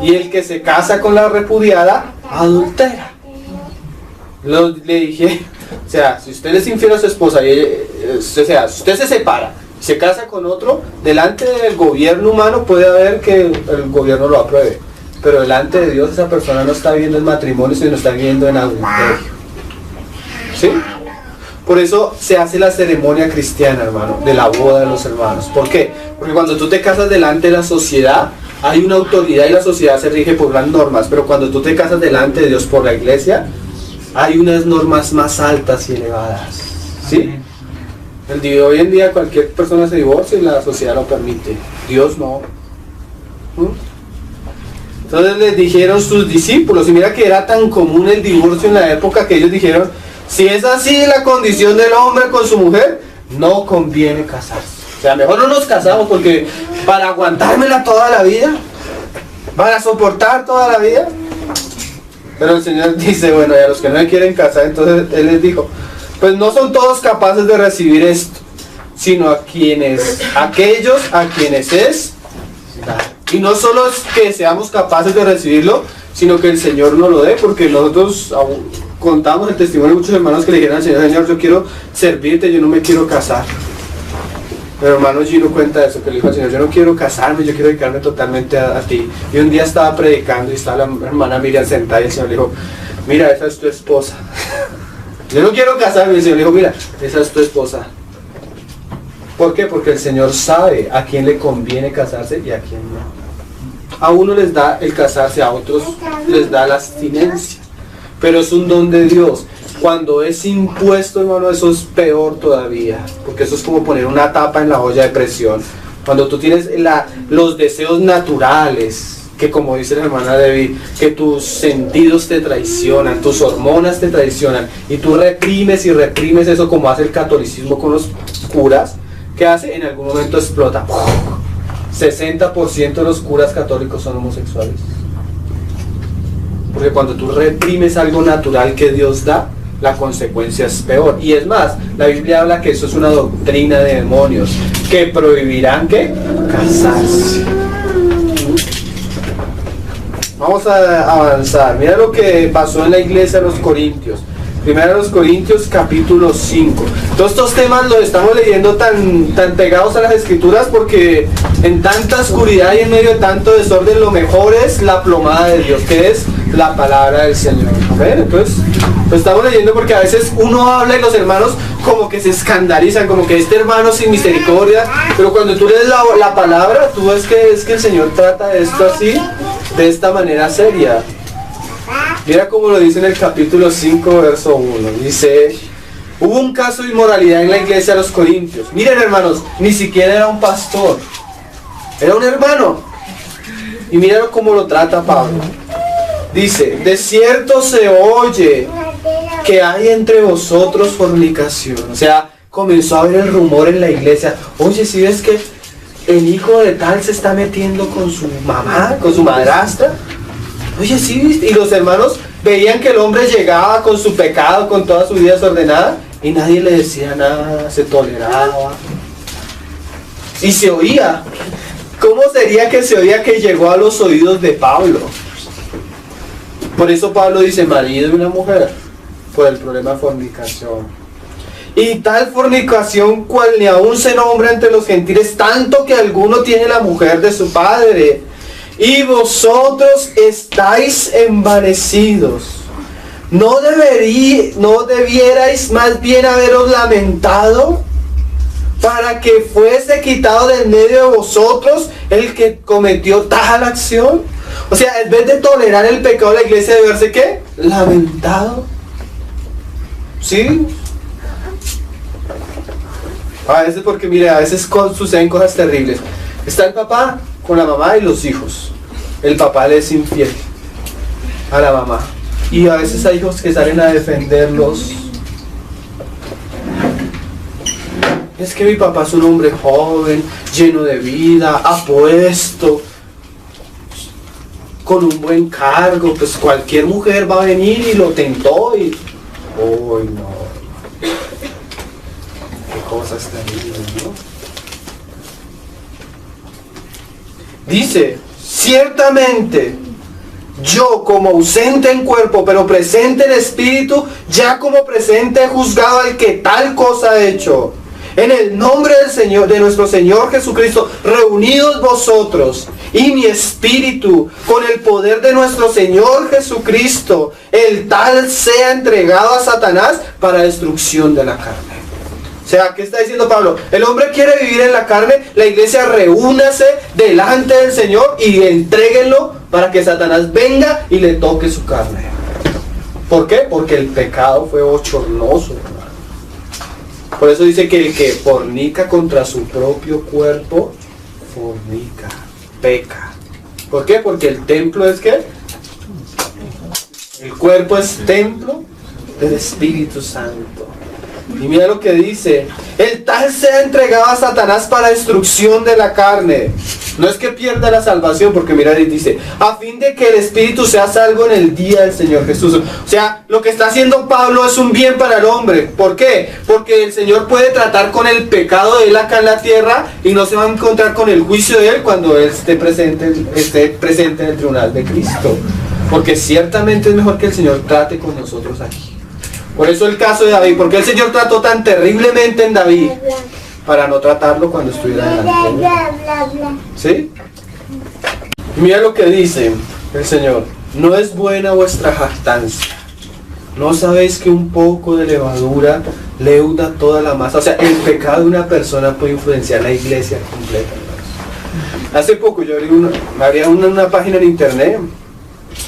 Y el que se casa con la repudiada, adultera. Le dije, o sea, si usted es infiel a su esposa, o sea, si usted se separa y se casa con otro, delante del gobierno humano puede haber que el gobierno lo apruebe. Pero delante de Dios esa persona no está viendo el matrimonio, sino está viendo en adulterio. ¿Sí? Por eso se hace la ceremonia cristiana, hermano, de la boda de los hermanos. ¿Por qué? Porque cuando tú te casas delante de la sociedad, hay una autoridad y la sociedad se rige por las normas. Pero cuando tú te casas delante de Dios por la iglesia, hay unas normas más altas y elevadas. ¿Sí? Hoy en día cualquier persona se divorcia y la sociedad lo permite. Dios no. Entonces les dijeron sus discípulos, y mira que era tan común el divorcio en la época que ellos dijeron, si es así la condición del hombre con su mujer, no conviene casarse. O sea, mejor no nos casamos porque para aguantármela toda la vida, para soportar toda la vida. Pero el Señor dice, bueno, y a los que no se quieren casar, entonces Él les dijo, pues no son todos capaces de recibir esto, sino aquellos a quienes es dado. Y no solo es que seamos capaces de recibirlo, sino que el Señor nos lo dé, porque nosotros contamos el testimonio de muchos hermanos que le dijeron al Señor, Señor, yo quiero servirte, yo no me quiero casar. Pero hermano Gino cuenta eso, que le dijo al Señor, yo no quiero casarme, yo quiero dedicarme totalmente a ti. Y un día estaba predicando y estaba la hermana Miriam sentada y el Señor le dijo, mira, esa es tu esposa. Yo no quiero casarme, y el Señor le dijo, mira, esa es tu esposa. ¿Por qué? Porque el Señor sabe a quién le conviene casarse y a quién no. A uno les da el casarse, a otros les da la abstinencia. Pero es un don de Dios. Cuando es impuesto, hermano, eso es peor todavía. Porque eso es como poner una tapa en la olla de presión. Cuando tú tienes los deseos naturales, que como dice la hermana Debbie, que tus sentidos te traicionan, tus hormonas te traicionan, y tú reprimes y reprimes eso como hace el catolicismo con los curas, ¿qué hace? En algún momento explota. 60% de los curas católicos son homosexuales. Porque cuando tú reprimes algo natural que Dios da, la consecuencia es peor. Y es más, la Biblia habla que eso es una doctrina de demonios, que prohibirán que casarse. Vamos a avanzar. Mira lo que pasó en la iglesia de los Corintios. Primero los Corintios capítulo 5. Todos estos temas los estamos leyendo tan pegados a las escrituras porque en tanta oscuridad y en medio de tanto desorden lo mejor es la plomada de Dios, que es la palabra del Señor. ¿Ven? Entonces lo estamos leyendo porque a veces uno habla y los hermanos como que se escandalizan, como que este hermano sin misericordia, pero cuando tú lees la palabra, tú ves que es que el Señor trata esto así, de esta manera seria. Mira cómo lo dice en el capítulo 5, verso 1. Dice, hubo un caso de inmoralidad en la iglesia de los Corintios. Miren, hermanos, ni siquiera era un pastor, era un hermano. Y miren cómo lo trata Pablo. Dice, de cierto se oye que hay entre vosotros fornicación. O sea, comenzó a haber el rumor en la iglesia. Oye, si ves que el hijo de tal se está metiendo con su mamá, con su madrastra. Oye, sí, ¿viste? Y los hermanos veían que el hombre llegaba con su pecado, con toda su vida desordenada, y nadie le decía nada, se toleraba. Y se oía. ¿Cómo sería que se oía que llegó a los oídos de Pablo? Por eso Pablo dice marido de una mujer, por el problema de fornicación. Y tal fornicación cual ni aún se nombra entre los gentiles, tanto que alguno tiene la mujer de su padre. Y vosotros estáis envanecidos. ¿No debierais más bien haberos lamentado para que fuese quitado del medio de vosotros el que cometió tal acción? O sea, en vez de tolerar el pecado, la iglesia debe verse ¿qué? Lamentado. ¿Sí? A veces porque, mire, a veces suceden cosas terribles. Está el papá con la mamá y los hijos. El papá le es infiel a la mamá. Y a veces hay hijos que salen a defenderlos. Es que mi papá es un hombre joven, lleno de vida, apuesto, con un buen cargo, pues cualquier mujer va a venir y lo tentó y... ¡Uy, no! ¡Qué cosas terribles, ¿no? Dice, ciertamente, yo como ausente en cuerpo, pero presente en espíritu, ya como presente he juzgado al que tal cosa ha hecho. En el nombre del Señor, de nuestro Señor Jesucristo, reunidos vosotros y mi espíritu con el poder de nuestro Señor Jesucristo, el tal sea entregado a Satanás para destrucción de la carne. O sea, ¿qué está diciendo Pablo? El hombre quiere vivir en la carne, la iglesia reúnase delante del Señor y entréguenlo para que Satanás venga y le toque su carne. ¿Por qué? Porque el pecado fue bochornoso. Por eso dice que el que fornica contra su propio cuerpo, fornica, peca. ¿Por qué? Porque el templo es ¿qué? El cuerpo es templo del Espíritu Santo. Y mira lo que dice, el tal sea entregado a Satanás para destrucción de la carne. No es que pierda la salvación, porque mira, dice, a fin de que el espíritu sea salvo en el día del Señor Jesús. O sea, lo que está haciendo Pablo es un bien para el hombre. ¿Por qué? Porque el Señor puede tratar con el pecado de él acá en la tierra y no se va a encontrar con el juicio de él cuando él esté presente en el tribunal de Cristo. Porque ciertamente es mejor que el Señor trate con nosotros aquí. Por eso el caso de David, porque el Señor trató tan terriblemente en David para no tratarlo cuando estuviera delante. ¿Sí? Mira lo que dice el Señor. No es buena vuestra jactancia. ¿No sabéis que un poco de levadura leuda toda la masa? O sea, el pecado de una persona puede influenciar la iglesia completa. Hace poco yo abrí una página en internet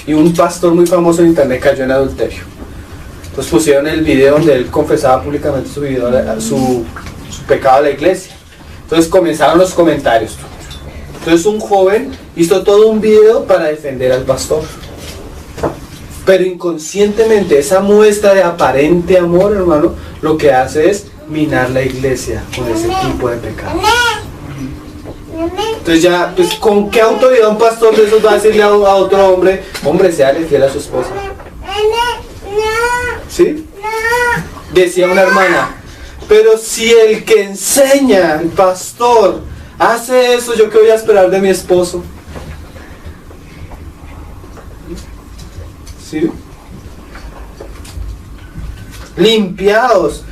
y un pastor muy famoso en internet cayó en adulterio. Entonces pusieron el video donde él confesaba públicamente su pecado a la iglesia. Entonces comenzaron los comentarios. Entonces un joven hizo todo un video para defender al pastor. Pero inconscientemente esa muestra de aparente amor, hermano, lo que hace es minar la iglesia con ese tipo de pecado. Entonces ya, pues ¿con qué autoridad un pastor de esos va a decirle a otro hombre, hombre, séale fiel a su esposa? ¿Sí? Decía una hermana, pero si el que enseña, el pastor, hace eso, ¿yo qué voy a esperar de mi esposo? ¿Sí? Limpiaos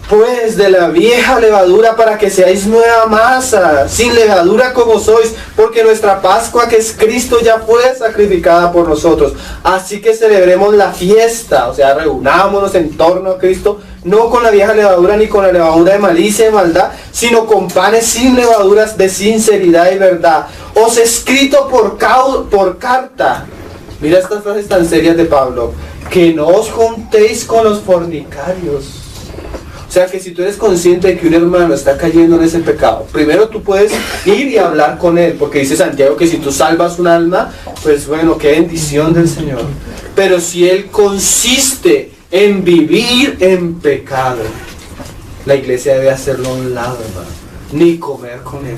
pues de la vieja levadura para que seáis nueva masa, sin levadura como sois, porque nuestra Pascua, que es Cristo, ya fue sacrificada por nosotros. Así que celebremos la fiesta, o sea, reunámonos en torno a Cristo, no con la vieja levadura ni con la levadura de malicia y maldad, sino con panes sin levaduras de sinceridad y verdad. Os he escrito por carta, mira estas frases tan serias de Pablo, que no os juntéis con los fornicarios. O sea que si tú eres consciente de que un hermano está cayendo en ese pecado, primero tú puedes ir y hablar con él, porque dice Santiago que si tú salvas un alma, pues bueno, qué bendición del Señor. Pero si él consiste en vivir en pecado, la iglesia debe hacerlo a un lado, hermano, ni comer con él.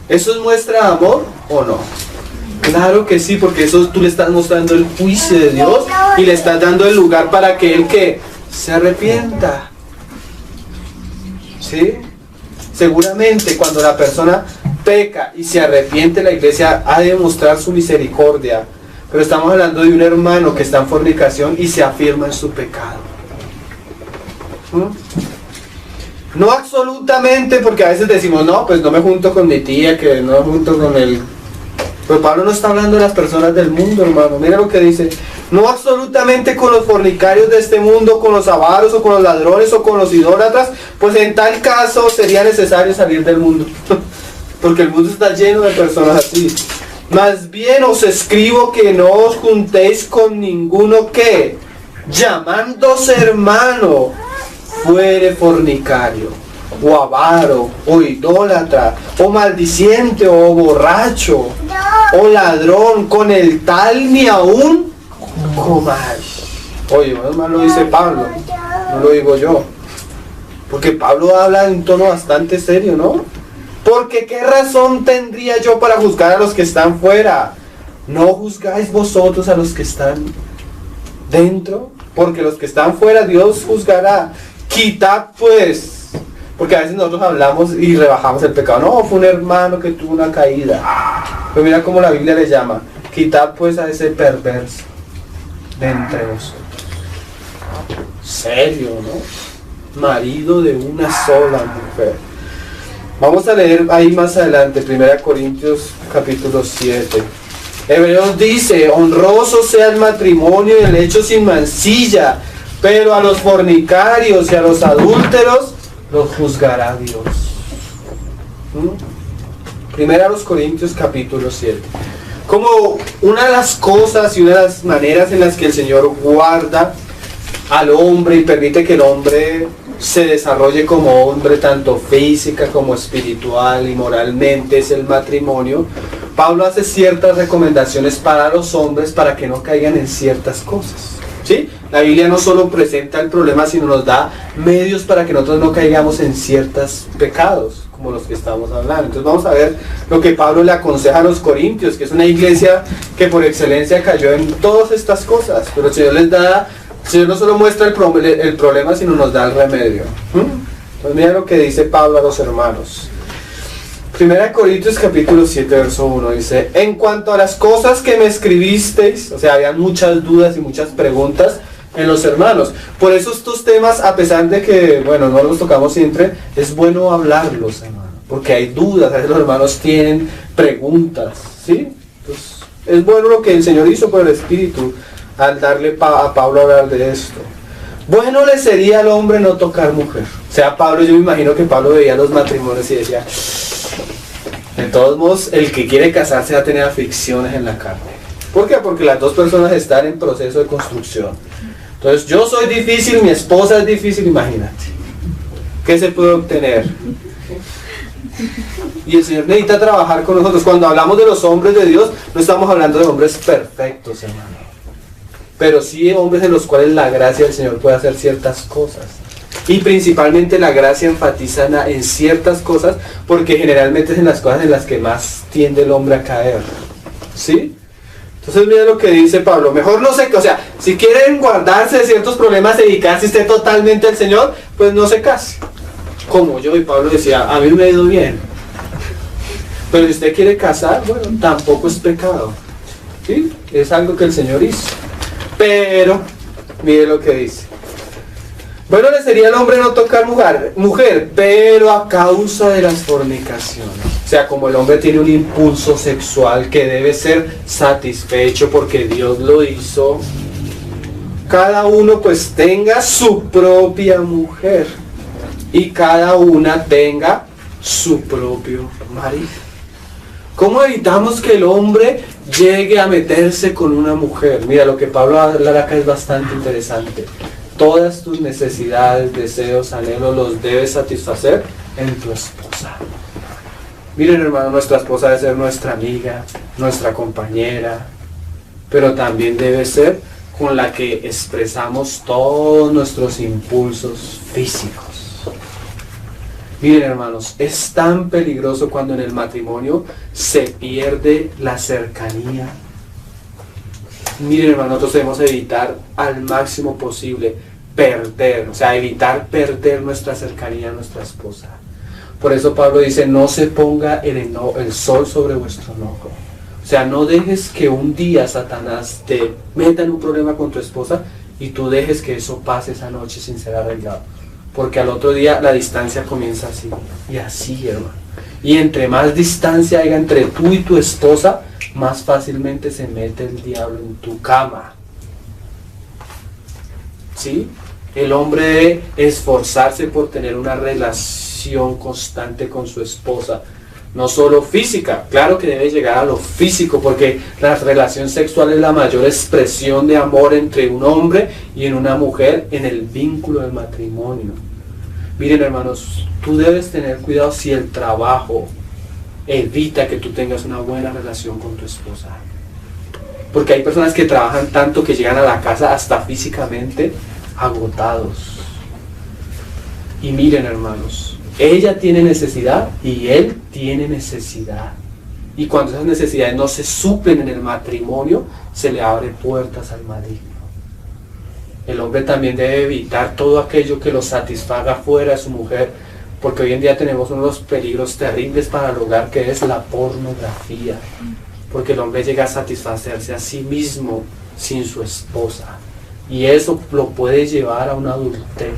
¿Eso es muestra de amor o no? Claro que sí, porque eso tú le estás mostrando el juicio de Dios y le estás dando el lugar para que él que se arrepienta. ¿Sí? Seguramente cuando la persona peca y se arrepiente, la iglesia ha de mostrar su misericordia. Pero estamos hablando de un hermano que está en fornicación y se afirma en su pecado. No absolutamente, porque a veces decimos, no, pues no me junto con mi tía, que no me junto con él. Pero Pablo no está hablando de las personas del mundo, hermano. Mira lo que dice. No absolutamente con los fornicarios de este mundo, con los avaros o con los ladrones o con los idólatras, pues en tal caso sería necesario salir del mundo. Porque el mundo está lleno de personas así. Más bien os escribo que no os juntéis con ninguno que, llamándose hermano, fuere fornicario, o avaro, o idólatra, o maldiciente, o borracho, o ladrón, con el tal ni aún comáis. Oye, más lo dice Pablo, no lo digo yo. Porque Pablo habla en un tono bastante serio, ¿no? Porque ¿qué razón tendría yo para juzgar a los que están fuera? ¿No juzgáis vosotros a los que están dentro? Porque los que están fuera Dios juzgará. Quitad pues, porque a veces nosotros hablamos y rebajamos el pecado. No, fue un hermano que tuvo una caída. Pero mira cómo la Biblia le llama. Quitad pues a ese perverso de entre vosotros. Serio, ¿no? Marido de una sola mujer. Vamos a leer ahí más adelante, 1 Corintios capítulo 7. Hebreos dice, honroso sea el matrimonio y el hecho sin mancilla, pero a los fornicarios y a los adúlteros los juzgará Dios. 1 Corintios capítulo 7. Como una de las cosas y una de las maneras en las que el Señor guarda al hombre y permite que el hombre se desarrolle como hombre tanto física como espiritual y moralmente es el matrimonio. Pablo hace ciertas recomendaciones para los hombres para que no caigan en ciertas cosas, ¿sí? La Biblia no solo presenta el problema, sino nos da medios para que nosotros no caigamos en ciertos pecados como los que estamos hablando. Entonces vamos a ver lo que Pablo le aconseja a los corintios, que es una iglesia que por excelencia cayó en todas estas cosas, pero el Señor no solo muestra el problema, sino nos da el remedio. Entonces mira lo que dice Pablo a los hermanos. 1 Corintios capítulo 7, verso 1 dice, en cuanto a las cosas que me escribisteis, o sea, había muchas dudas y muchas preguntas en los hermanos. Por eso estos temas, a pesar de que, bueno, no los tocamos siempre, es bueno hablarlos, hermano, porque hay dudas, a veces los hermanos tienen preguntas, ¿sí? Entonces, es bueno lo que el Señor hizo por el Espíritu, al darle a Pablo a hablar de esto. Bueno le sería al hombre no tocar mujer. O sea, Pablo, yo me imagino que Pablo veía los matrimonios y decía, de todos modos, el que quiere casarse va a tener aflicciones en la carne. ¿Por qué? Porque las dos personas están en proceso de construcción. Entonces, yo soy difícil, mi esposa es difícil, imagínate. ¿Qué se puede obtener? Y el Señor necesita trabajar con nosotros. Cuando hablamos de los hombres de Dios, no estamos hablando de hombres perfectos, hermano. Pero sí hombres en los cuales la gracia del Señor puede hacer ciertas cosas. Y principalmente la gracia enfatiza en ciertas cosas, porque generalmente es en las cosas en las que más tiende el hombre a caer. ¿Sí? Entonces mira lo que dice Pablo. Mejor no se, o sea, si quieren guardarse de ciertos problemas, dedicarse usted totalmente al Señor, pues no se case. Como yo y Pablo decía, a mí me ha ido bien. Pero si usted quiere casar, bueno, tampoco es pecado. ¿Sí? Es algo que el Señor hizo. Pero, mire lo que dice. Bueno le sería al hombre no tocar mujer, pero a causa de las fornicaciones. O sea, como el hombre tiene un impulso sexual que debe ser satisfecho porque Dios lo hizo, cada uno pues tenga su propia mujer y cada una tenga su propio marido. ¿Cómo evitamos que el hombre llegue a meterse con una mujer? Mira, lo que Pablo habla acá es bastante interesante. Todas tus necesidades, deseos, anhelos los debes satisfacer en tu esposa. Miren, hermano, nuestra esposa debe ser nuestra amiga, nuestra compañera, pero también debe ser con la que expresamos todos nuestros impulsos físicos. Miren, hermanos, es tan peligroso cuando en el matrimonio se pierde la cercanía. Miren, hermanos, nosotros debemos evitar al máximo posible perder, o sea, evitar perder nuestra cercanía a nuestra esposa. Por eso Pablo dice, no se ponga el sol sobre vuestro enojo. O sea, no dejes que un día Satanás te meta en un problema con tu esposa y tú dejes que eso pase esa noche sin ser arreglado. Porque al otro día la distancia comienza así, y así, hermano. Y entre más distancia haya entre tú y tu esposa, más fácilmente se mete el diablo en tu cama. ¿Sí? El hombre debe esforzarse por tener una relación constante con su esposa. No solo física, claro que debe llegar a lo físico, porque la relación sexual es la mayor expresión de amor entre un hombre y en una mujer en el vínculo del matrimonio. Miren, hermanos, tú debes tener cuidado si el trabajo evita que tú tengas una buena relación con tu esposa. Porque hay personas que trabajan tanto que llegan a la casa hasta físicamente agotados. Y miren, hermanos, ella tiene necesidad y él tiene necesidad. Y cuando esas necesidades no se suplen en el matrimonio, se le abre puertas al maligno. El hombre también debe evitar todo aquello que lo satisfaga fuera de su mujer, porque hoy en día tenemos uno de los peligros terribles para el hogar, que es la pornografía. Porque el hombre llega a satisfacerse a sí mismo sin su esposa. Y eso lo puede llevar a un adulterio.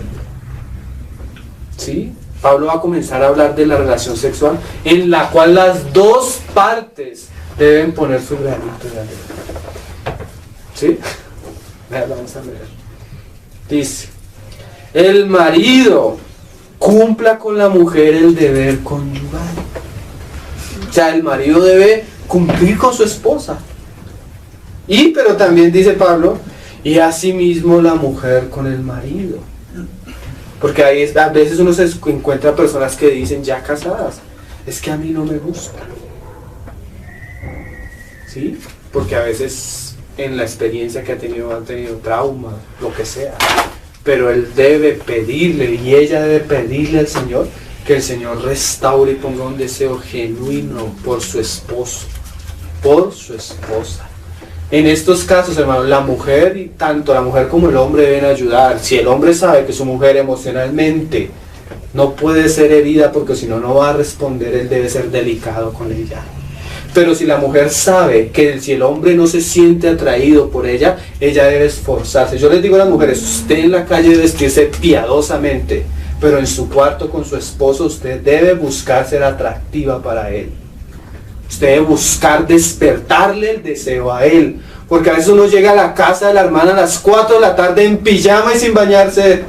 ¿Sí? Pablo va a comenzar a hablar de la relación sexual en la cual las dos partes deben poner su granito de arena. ¿Sí? Vamos a leer. Dice, el marido cumpla con la mujer el deber conyugal. O sea, el marido debe cumplir con su esposa. Pero también dice Pablo, y asimismo la mujer con el marido. Porque a veces uno se encuentra personas que dicen ya casadas, es que a mí no me gusta. ¿Sí? Porque a veces en la experiencia que han tenido trauma, lo que sea. Pero él debe pedirle y ella debe pedirle al Señor que el Señor restaure y ponga un deseo genuino por su esposo, por su esposa. En estos casos, hermanos, la mujer, y tanto la mujer como el hombre deben ayudar. Si el hombre sabe que su mujer emocionalmente no puede ser herida porque si no, no va a responder, él debe ser delicado con ella. Pero si la mujer sabe que si el hombre no se siente atraído por ella, ella debe esforzarse. Yo les digo a las mujeres, usted en la calle debe vestirse piadosamente, pero en su cuarto con su esposo usted debe buscar ser atractiva para él. Usted debe buscar despertarle el deseo a él. Porque a veces uno llega a la casa de la hermana a las 4 de la tarde en pijama y sin bañarse.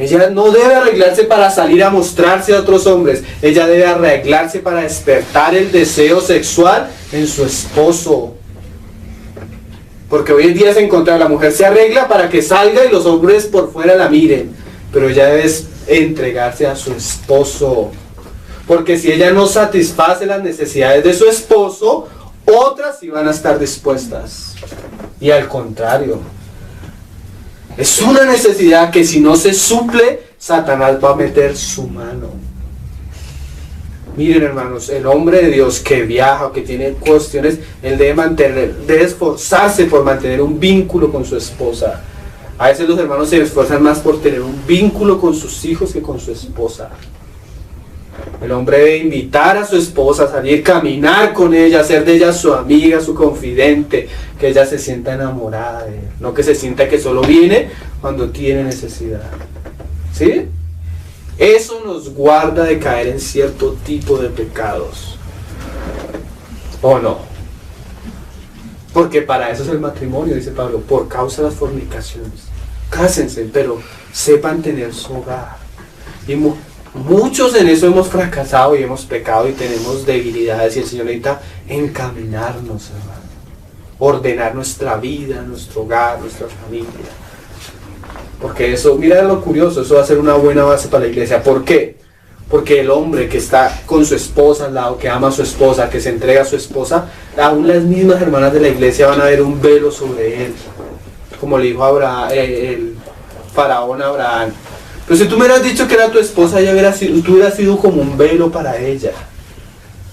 Ella no debe arreglarse para salir a mostrarse a otros hombres. Ella debe arreglarse para despertar el deseo sexual en su esposo. Porque hoy en día se encuentra, la mujer se arregla para que salga y los hombres por fuera la miren. Pero ella debe entregarse a su esposo. Porque si ella no satisface las necesidades de su esposo, otras sí van a estar dispuestas. Y al contrario, es una necesidad que si no se suple, Satanás va a meter su mano. Miren, hermanos, el hombre de Dios que viaja o que tiene cuestiones, él debe esforzarse por mantener un vínculo con su esposa. A veces los hermanos se esfuerzan más por tener un vínculo con sus hijos que con su esposa. El hombre debe invitar a su esposa a salir, caminar con ella, hacer de ella su amiga, su confidente, que ella se sienta enamorada de él, no que se sienta que solo viene cuando tiene necesidad. ¿Sí? Eso nos guarda de caer en cierto tipo de pecados. ¿O no? Porque para eso es el matrimonio, dice Pablo, por causa de las fornicaciones. Cásense, pero sepan tener su hogar. Y muchos en eso hemos fracasado y hemos pecado y tenemos debilidades y el Señor necesita encaminarnos, hermano. Ordenar nuestra vida, nuestro hogar, nuestra familia. Porque eso, mira lo curioso, eso va a ser una buena base para la iglesia. ¿Por qué? Porque el hombre que está con su esposa al lado, que ama a su esposa, que se entrega a su esposa, aún las mismas hermanas de la iglesia van a ver un velo sobre él. Como le dijo Abraham, el faraón a Abraham. Pero si tú me hubieras dicho que era tu esposa, tú hubieras sido como un velo para ella.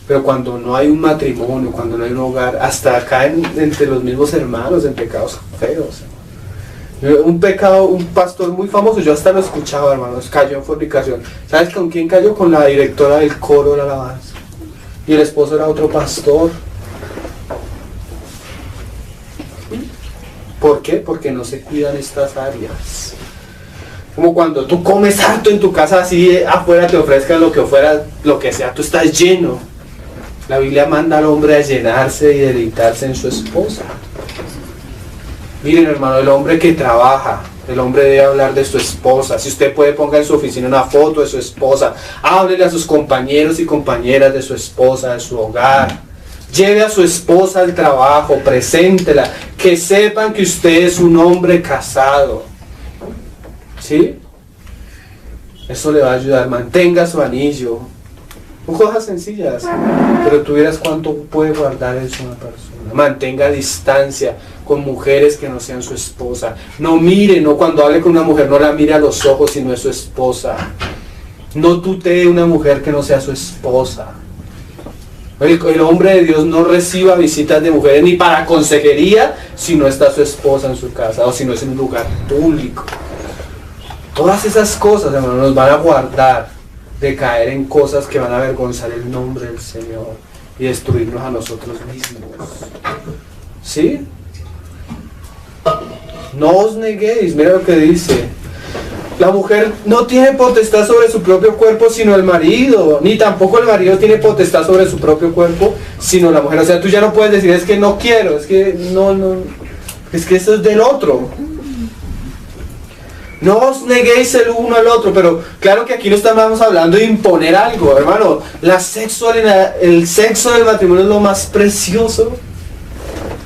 Pero cuando no hay un matrimonio, cuando no hay un hogar, hasta caen entre los mismos hermanos en pecados feos. Un pecado, un pastor muy famoso, yo hasta lo escuchaba, hermanos, cayó en fornicación. ¿Sabes con quién cayó? Con la directora del coro de la alabanza. Y el esposo era otro pastor. ¿Por qué? Porque no se cuidan estas áreas. Como cuando tú comes harto en tu casa, así afuera te ofrezcan lo que sea, tú estás lleno. La Biblia manda al hombre a llenarse y deleitarse en su esposa. Miren, hermano, el hombre que trabaja, el hombre debe hablar de su esposa. Si usted puede, ponga en su oficina una foto de su esposa. Háblele a sus compañeros y compañeras de su esposa, de su hogar. Lleve a su esposa al trabajo, preséntela. Que sepan que usted es un hombre casado. ¿Sí? Eso le va a ayudar. Mantenga su anillo. Cosas sencillas, pero tú verás cuánto puede guardar eso una persona. Mantenga distancia con mujeres que no sean su esposa. No mire, no, cuando hable con una mujer, no la mire a los ojos si no es su esposa. No tutee una mujer que no sea su esposa. El hombre de Dios no reciba visitas de mujeres ni para consejería si no está su esposa en su casa o si no es en un lugar público. Todas esas cosas, hermano, nos van a guardar de caer en cosas que van a avergonzar el nombre del Señor y destruirnos a nosotros mismos. ¿Sí? No os neguéis, mira lo que dice. La mujer no tiene potestad sobre su propio cuerpo sino el marido, ni tampoco el marido tiene potestad sobre su propio cuerpo sino la mujer. O sea, tú ya no puedes decir, es que no quiero, es que no, es que eso es del otro. No os neguéis el uno al otro, pero claro que aquí no estamos hablando de imponer algo, hermano. El sexo del matrimonio es lo más precioso,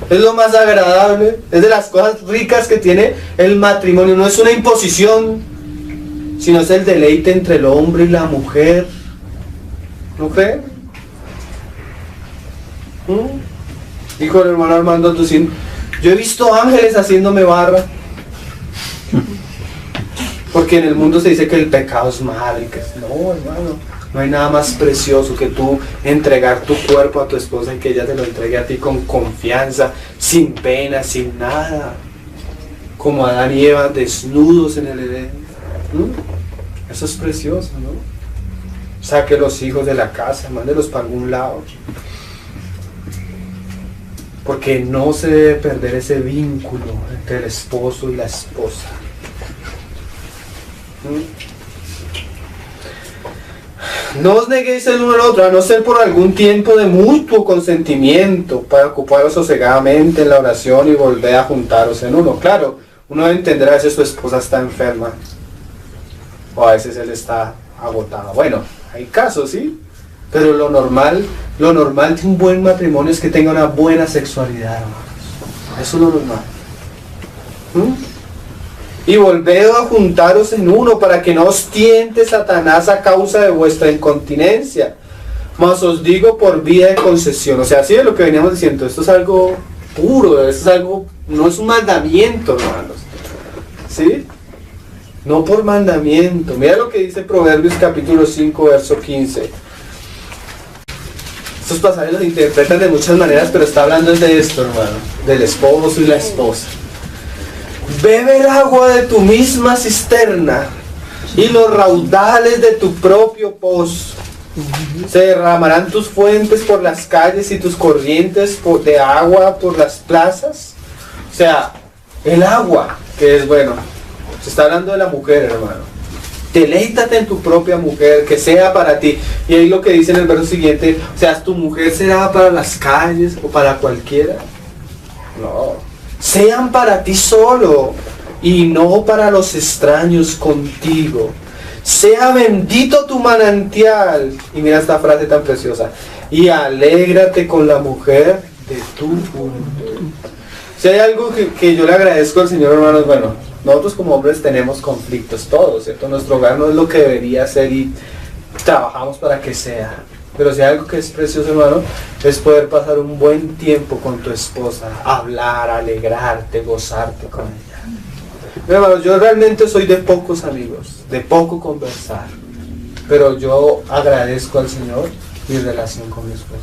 es lo más agradable, es de las cosas ricas que tiene el matrimonio. No es una imposición, sino es el deleite entre el hombre y la mujer. ¿No creen? Dijo el hermano Armando Antucín, yo he visto ángeles haciéndome barra. Porque en el mundo se dice que el pecado es malo y que no, hermano, no hay nada más precioso que tú entregar tu cuerpo a tu esposa y que ella te lo entregue a ti con confianza, sin pena, sin nada. Como Adán y Eva desnudos en el Edén. Eso es precioso, ¿no? Saque los hijos de la casa, mándelos para algún lado. Porque no se debe perder ese vínculo entre el esposo y la esposa. No os neguéis el uno al otro, a no ser por algún tiempo de mutuo consentimiento, para ocuparos sosegadamente en la oración y volver a juntaros en uno. Claro, uno debe entender a veces su esposa está enferma, o a veces él está agotado. Bueno, hay casos, ¿sí? Pero lo normal de un buen matrimonio es que tenga una buena sexualidad, hermanos. Eso es lo normal. Y volved a juntaros en uno para que no os tiente Satanás a causa de vuestra incontinencia. Mas os digo por vía de concesión. O sea, así es lo que veníamos diciendo. Esto es algo puro, esto es algo, no es un mandamiento, hermanos. ¿Sí? No por mandamiento. Mira lo que dice Proverbios capítulo 5, verso 15. Estos pasajes los interpretan de muchas maneras, pero está hablando de esto, hermano. Del esposo y la esposa. Bebe el agua de tu misma cisterna y los raudales de tu propio pozo. Se derramarán tus fuentes por las calles y tus corrientes de agua por las plazas. O sea, el agua, que es bueno. Se está hablando de la mujer, hermano. Deleítate en tu propia mujer, que sea para ti. Y ahí lo que dice en el verso siguiente, o sea, ¿tu mujer será para las calles o para cualquiera? No. Sean para ti solo y no para los extraños contigo. Sea bendito tu manantial. Y mira esta frase tan preciosa. Y alégrate con la mujer de tu juventud. Si hay algo que yo le agradezco al Señor, hermanos, bueno, nosotros como hombres tenemos conflictos todos, ¿cierto? Nuestro hogar no es lo que debería ser y trabajamos para que sea. Pero si hay algo que es precioso, hermano, es poder pasar un buen tiempo con tu esposa, hablar, alegrarte, gozarte con ella. Pero, hermano, yo realmente soy de pocos amigos, de poco conversar, pero yo agradezco al Señor mi relación con mi esposa.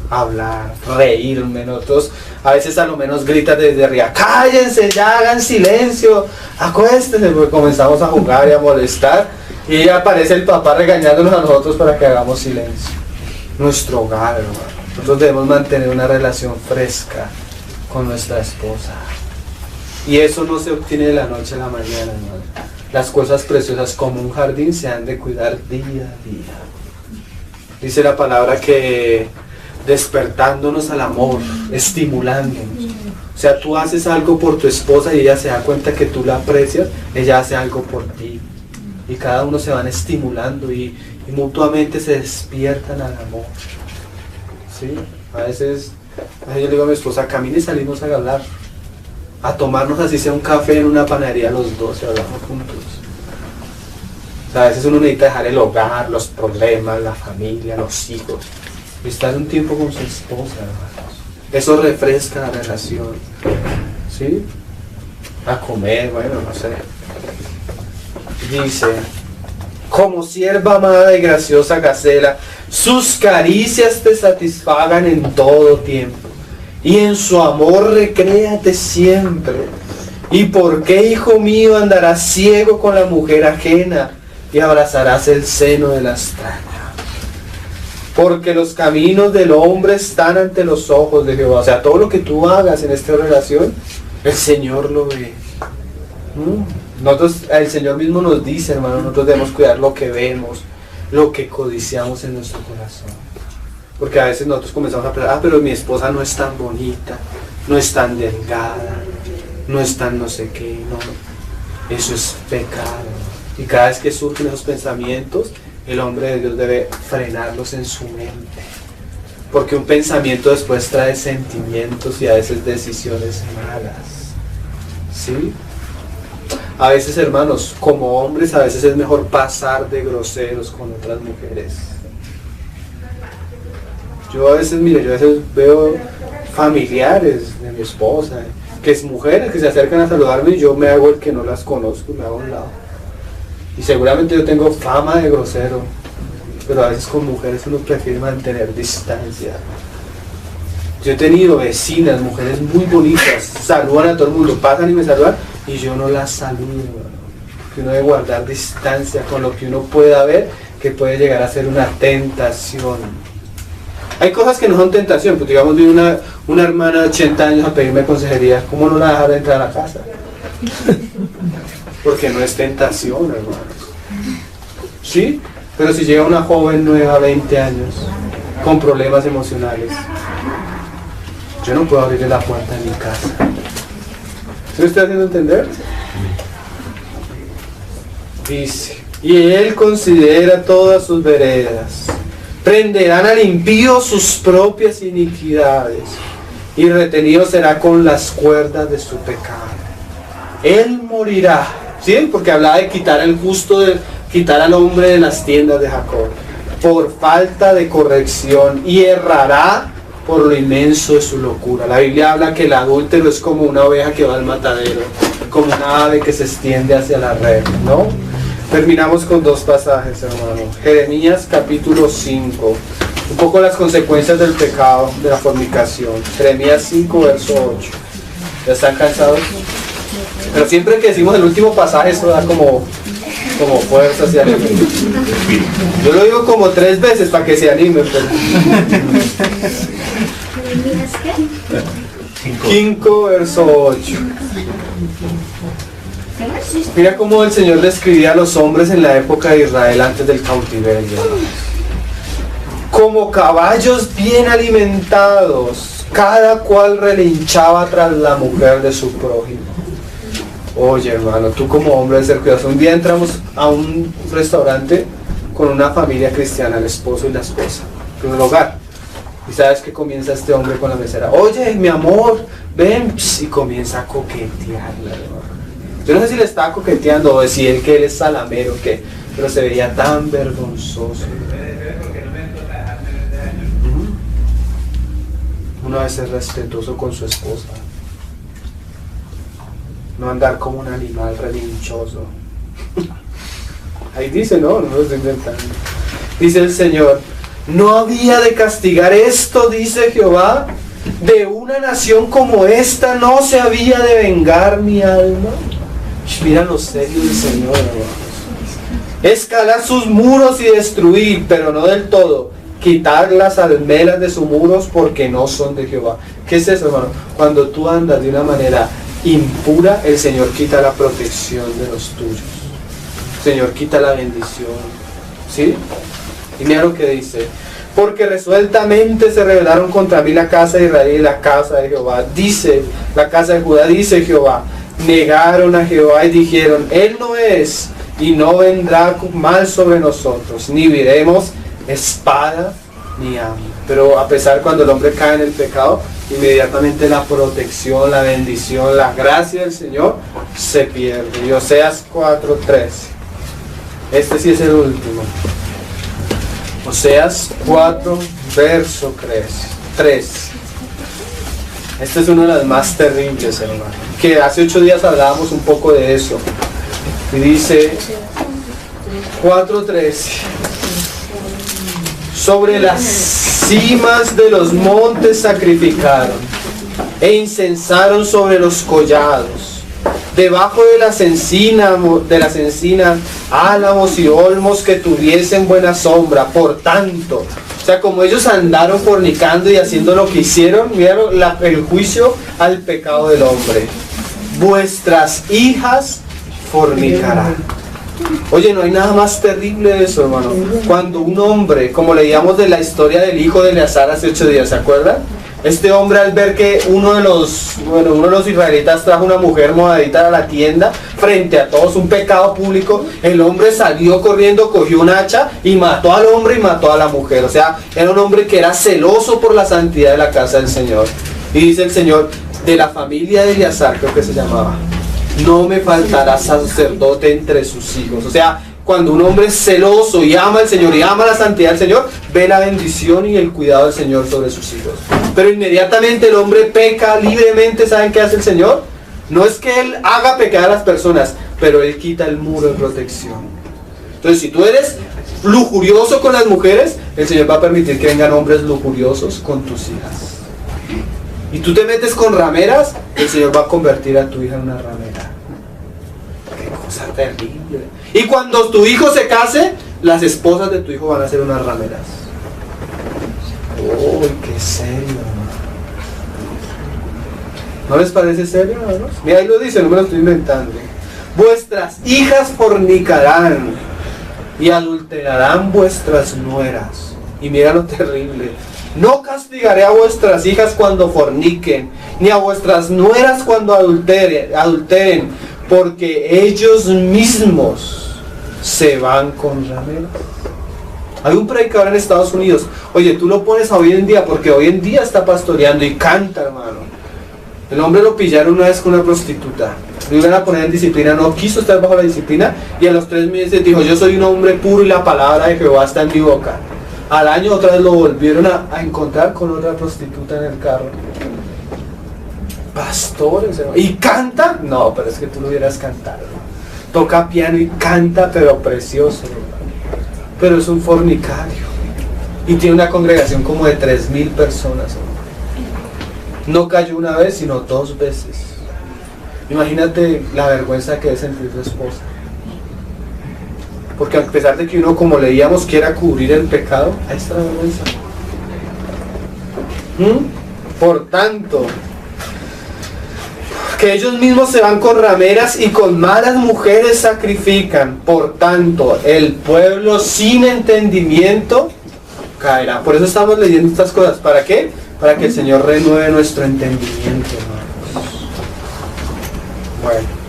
hablar, reírme. Nosotros a veces a lo menos gritas desde arriba, cállense ya, hagan silencio, acuéstense, porque comenzamos a jugar y a molestar y aparece el papá regañándonos a nosotros para que hagamos silencio. Nuestro hogar, hermano. Nosotros debemos mantener una relación fresca con nuestra esposa. Y eso no se obtiene de la noche a la mañana, hermano. Las cosas preciosas como un jardín se han de cuidar día a día. Dice la palabra que despertándonos al amor, estimulándonos. O sea, tú haces algo por tu esposa y ella se da cuenta que tú la aprecias, ella hace algo por ti. Y cada uno se van estimulando y mutuamente se despiertan al amor. ¿Sí? A veces yo le digo a mi esposa, camine y salimos a hablar, a tomarnos así sea un café en una panadería los dos y hablamos juntos. O sea, a veces uno necesita dejar el hogar, los problemas, la familia, los hijos, y estar un tiempo con su esposa, hermanos. Eso refresca la relación. ¿Sí? A comer, bueno, no sé. Dice, como sierva amada y graciosa gacela, sus caricias te satisfagan en todo tiempo, y en su amor recréate siempre. ¿Y por qué, hijo mío, andarás ciego con la mujer ajena y abrazarás el seno de la extraña? Porque los caminos del hombre están ante los ojos de Jehová. O sea, todo lo que tú hagas en esta relación, el Señor lo ve. Nosotros, el Señor mismo nos dice, hermano, nosotros debemos cuidar lo que vemos, lo que codiciamos en nuestro corazón. Porque a veces nosotros comenzamos a pensar, pero mi esposa no es tan bonita, no es tan delgada, no es tan no sé qué, no. Eso es pecado. Y cada vez que surgen esos pensamientos, el hombre de Dios debe frenarlos en su mente. Porque un pensamiento después trae sentimientos y a veces decisiones malas. ¿Sí? A veces, hermanos, como hombres, a veces es mejor pasar de groseros con otras mujeres. Yo a veces veo familiares de mi esposa, que es mujeres que se acercan a saludarme y yo me hago el que no las conozco, me hago a un lado. Y seguramente yo tengo fama de grosero, pero a veces con mujeres uno prefiere mantener distancia. Yo he tenido vecinas, mujeres muy bonitas, saludan a todo el mundo, pasan y me saludan y yo no las saludo. Que uno debe guardar distancia con lo que uno pueda ver, que puede llegar a ser una tentación. Hay cosas que no son tentación, pues digamos, viene una hermana de 80 años a pedirme consejería, ¿cómo no la dejar entrar a la casa? Porque no es tentación, hermanos. ¿Sí? Pero si llega una joven nueva, 20 años, con problemas emocionales, yo no puedo abrirle la puerta de mi casa. ¿Se me está haciendo entender? Dice, y él considera todas sus veredas. Prenderán al impío sus propias iniquidades, y retenido será con las cuerdas de su pecado. Él morirá, ¿sí? Porque hablaba de quitar al justo, de quitar al hombre de las tiendas de Jacob, por falta de corrección, y errará por lo inmenso de su locura. La Biblia habla que el adúltero es como una oveja que va al matadero, como una ave que se extiende hacia la red, ¿no? Terminamos con dos pasajes, hermano. Jeremías capítulo 5. Un poco las consecuencias del pecado, de la fornicación. Jeremías 5, verso 8. ¿Ya están cansados? Pero siempre que decimos el último pasaje, eso da como fuerza hacia el ánimo. Yo lo digo como 3 veces para que se animen. Pero... 5, verso 8. Mira cómo el Señor describía a los hombres en la época de Israel antes del cautiverio. Como caballos bien alimentados, cada cual relinchaba tras la mujer de su prójimo. Oye, hermano, tú como hombre debes ser cuidadoso. Un día entramos a un restaurante con una familia cristiana, el esposo y la esposa, en el hogar. Y sabes que comienza este hombre con la mesera. Oye, mi amor, ven, y comienza a coquetearla, hermano. Yo no sé si le estaba coqueteando o decir que él es salamero, que, pero se veía tan vergonzoso. Uno debe ser respetuoso con su esposa. No andar como un animal relinchoso. Ahí dice, no lo estoy inventando. Dice el Señor, ¿No había de castigar esto, dice Jehová? ¿De una nación como esta no se había de vengar mi alma? Mira lo serio del Señor, hermanos. Escalar sus muros y destruir, pero no del todo. Quitar las almenas de sus muros porque no son de Jehová. ¿Qué es eso, hermano? Cuando tú andas de una manera impura, el Señor quita la protección de los tuyos. El Señor quita la bendición. ¿Sí? Y mira lo que dice. Porque resueltamente se rebelaron contra mí la casa de Israel y la casa de Jehová. Dice, la casa de Judá, dice Jehová. Negaron a Jehová y dijeron, Él no es, y no vendrá mal sobre nosotros, ni veremos espada ni hambre. Pero a pesar, cuando el hombre cae en el pecado, inmediatamente la protección, la bendición, la gracia del Señor se pierde. Y Oseas 4:3. Este sí es el último. Oseas 4, verso 3. Este es uno de los más terribles, hermano. Que hace 8 días hablábamos un poco de eso. Y dice 4:3. Sobre las cimas de los montes sacrificaron, e incensaron sobre los collados. Debajo de las encinas, álamos y olmos que tuviesen buena sombra. Por tanto, o sea, como ellos andaron fornicando y haciendo lo que hicieron, miraron el juicio al pecado del hombre. Vuestras hijas fornicarán. Oye, no hay nada más terrible de eso, hermano. Cuando un hombre, como leíamos de la historia del hijo de Eleazar hace 8 días, ¿se acuerdan? Este hombre, al ver que uno de los israelitas trajo una mujer moabita a la tienda, frente a todos, un pecado público, el hombre salió corriendo, cogió un hacha y mató al hombre y mató a la mujer. O sea, era un hombre que era celoso por la santidad de la casa del Señor. Y dice el Señor, de la familia de Eleazar, creo que se llamaba, no me faltará sacerdote entre sus hijos. O sea, cuando un hombre es celoso y ama al Señor y ama la santidad del Señor, ve la bendición y el cuidado del Señor sobre sus hijos. Pero inmediatamente el hombre peca libremente. ¿Saben qué hace el Señor? No es que Él haga pecar a las personas, pero Él quita el muro de protección. Entonces, si tú eres lujurioso con las mujeres, el Señor va a permitir que vengan hombres lujuriosos con tus hijas. Y tú te metes con rameras, el Señor va a convertir a tu hija en una ramera. Qué cosa terrible. Y cuando tu hijo se case, las esposas de tu hijo van a ser unas rameras. Uy, qué serio, hermano. ¿No les parece serio, hermanos? Mira, ahí lo dice, no me lo estoy inventando. Vuestras hijas fornicarán y adulterarán vuestras nueras. Y mira lo terrible. No castigaré a vuestras hijas cuando forniquen, ni a vuestras nueras cuando adulteren, porque ellos mismos se van con rameras. Hay un predicador en Estados Unidos, oye, tú lo pones a hoy en día, porque hoy en día está pastoreando y canta, hermano. El hombre lo pillaron una vez con una prostituta, lo iban a poner en disciplina, no quiso estar bajo la disciplina, y a los 3 meses dijo, yo soy un hombre puro y la palabra de Jehová está en mi boca. Al año otra vez lo volvieron a encontrar con otra prostituta en el carro. Pastores, hermano. ¿Y canta? No, pero es que tú lo hubieras cantado. Toca piano y canta, pero precioso, hermano. Pero es un fornicario. Y tiene una congregación como de 3,000 personas, hermano. No cayó una vez, sino 2 veces. Imagínate la vergüenza que debe sentir tu esposa. Porque a pesar de que uno, como leíamos, quiera cubrir el pecado, ahí está la vergüenza. Por tanto, que ellos mismos se van con rameras y con malas mujeres sacrifican. Por tanto, el pueblo sin entendimiento caerá. Por eso estamos leyendo estas cosas. ¿Para qué? Para que el Señor renueve nuestro entendimiento, hermanos. Bueno.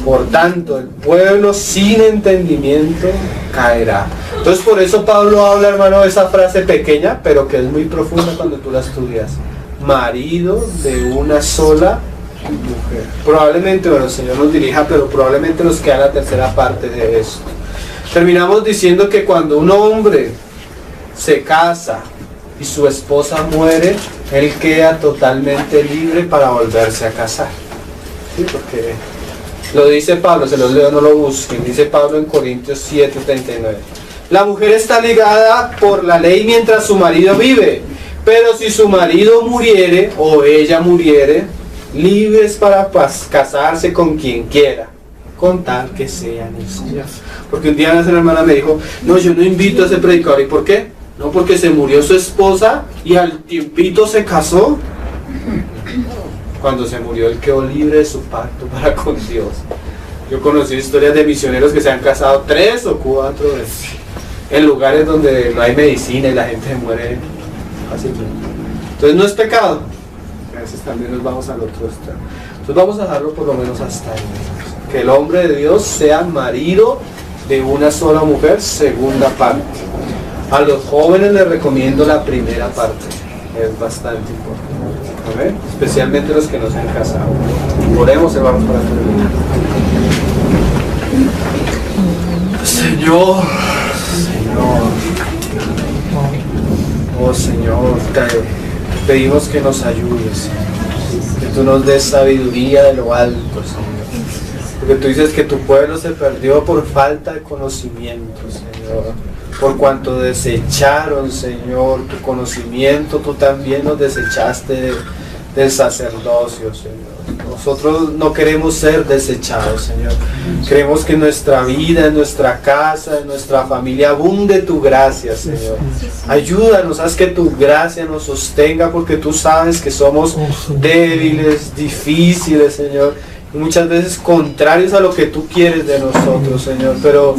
Por tanto, el pueblo sin entendimiento caerá. Entonces, por eso Pablo habla, hermano, de esa frase pequeña, pero que es muy profunda cuando tú la estudias. Marido de una sola mujer. Probablemente, bueno, el Señor nos dirija, pero probablemente nos queda la tercera parte de esto. Terminamos diciendo que cuando un hombre se casa y su esposa muere, él queda totalmente libre para volverse a casar. ¿Sí? Porque lo dice Pablo, se los leo, no lo busquen. Dice Pablo en Corintios 7:39. La mujer está ligada por la ley mientras su marido vive, pero si su marido muriere o ella muriere, libres para casarse con quien quiera, con tal que sean esposos. Porque un día una hermana me dijo, no, yo no invito a ese predicador. ¿Y por qué? No, porque se murió su esposa y al tiempito se casó. Cuando se murió, él quedó libre de su pacto para con Dios. Yo conocí historias de misioneros que se han casado 3 o 4 veces en lugares donde no hay medicina y la gente se muere fácilmente. Entonces no es pecado. A veces también nos vamos al otro extremo. Entonces vamos a dejarlo por lo menos hasta ahí. Que el hombre de Dios sea marido de una sola mujer, segunda parte. A los jóvenes les recomiendo la primera parte. Es bastante importante. A ver, especialmente los que no se han casado. Oremos, hermanos, para terminar. Señor, oh Señor, te pedimos que nos ayudes, que tú nos des sabiduría de lo alto, Señor. Porque tú dices que tu pueblo se perdió por falta de conocimiento, Señor. Por cuanto desecharon, Señor, tu conocimiento, tú también nos desechaste del sacerdocio, Señor. Nosotros no queremos ser desechados, Señor. Queremos que en nuestra vida, en nuestra casa, en nuestra familia abunde tu gracia, Señor. Ayúdanos, haz que tu gracia nos sostenga, porque tú sabes que somos débiles, difíciles, Señor. Muchas veces contrarios a lo que tú quieres de nosotros, Señor, pero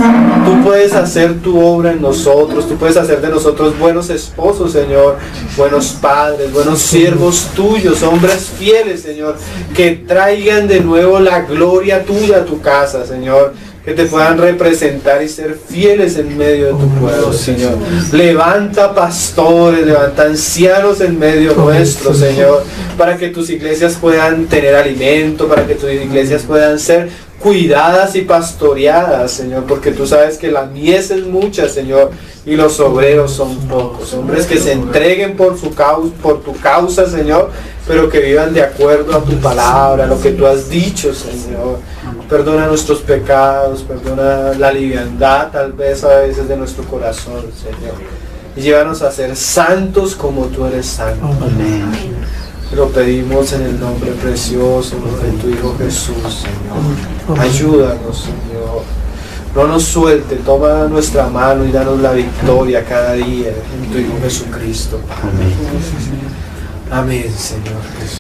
tú puedes hacer tu obra en nosotros, tú puedes hacer de nosotros buenos esposos, Señor, buenos padres, buenos siervos tuyos, hombres fieles, Señor, que traigan de nuevo la gloria tuya a tu casa, Señor, que te puedan representar y ser fieles en medio de tu pueblo, Señor. Levanta pastores, levanta ancianos en medio nuestro, Señor, para que tus iglesias puedan tener alimento, para que tus iglesias puedan ser cuidadas y pastoreadas, Señor, porque tú sabes que la mies es mucha, Señor, y los obreros son pocos. Hombres que se entreguen por tu causa, Señor, pero que vivan de acuerdo a tu palabra, a lo que tú has dicho, Señor. Perdona nuestros pecados, perdona la liviandad tal vez a veces de nuestro corazón, Señor. Y llévanos a ser santos como tú eres santo. Amén. Lo pedimos en el nombre precioso de tu Hijo Jesús, Señor. Ayúdanos, Señor. No nos suelte, toma nuestra mano y danos la victoria cada día en tu Hijo Jesucristo. Amén. Amén, Señor Jesús.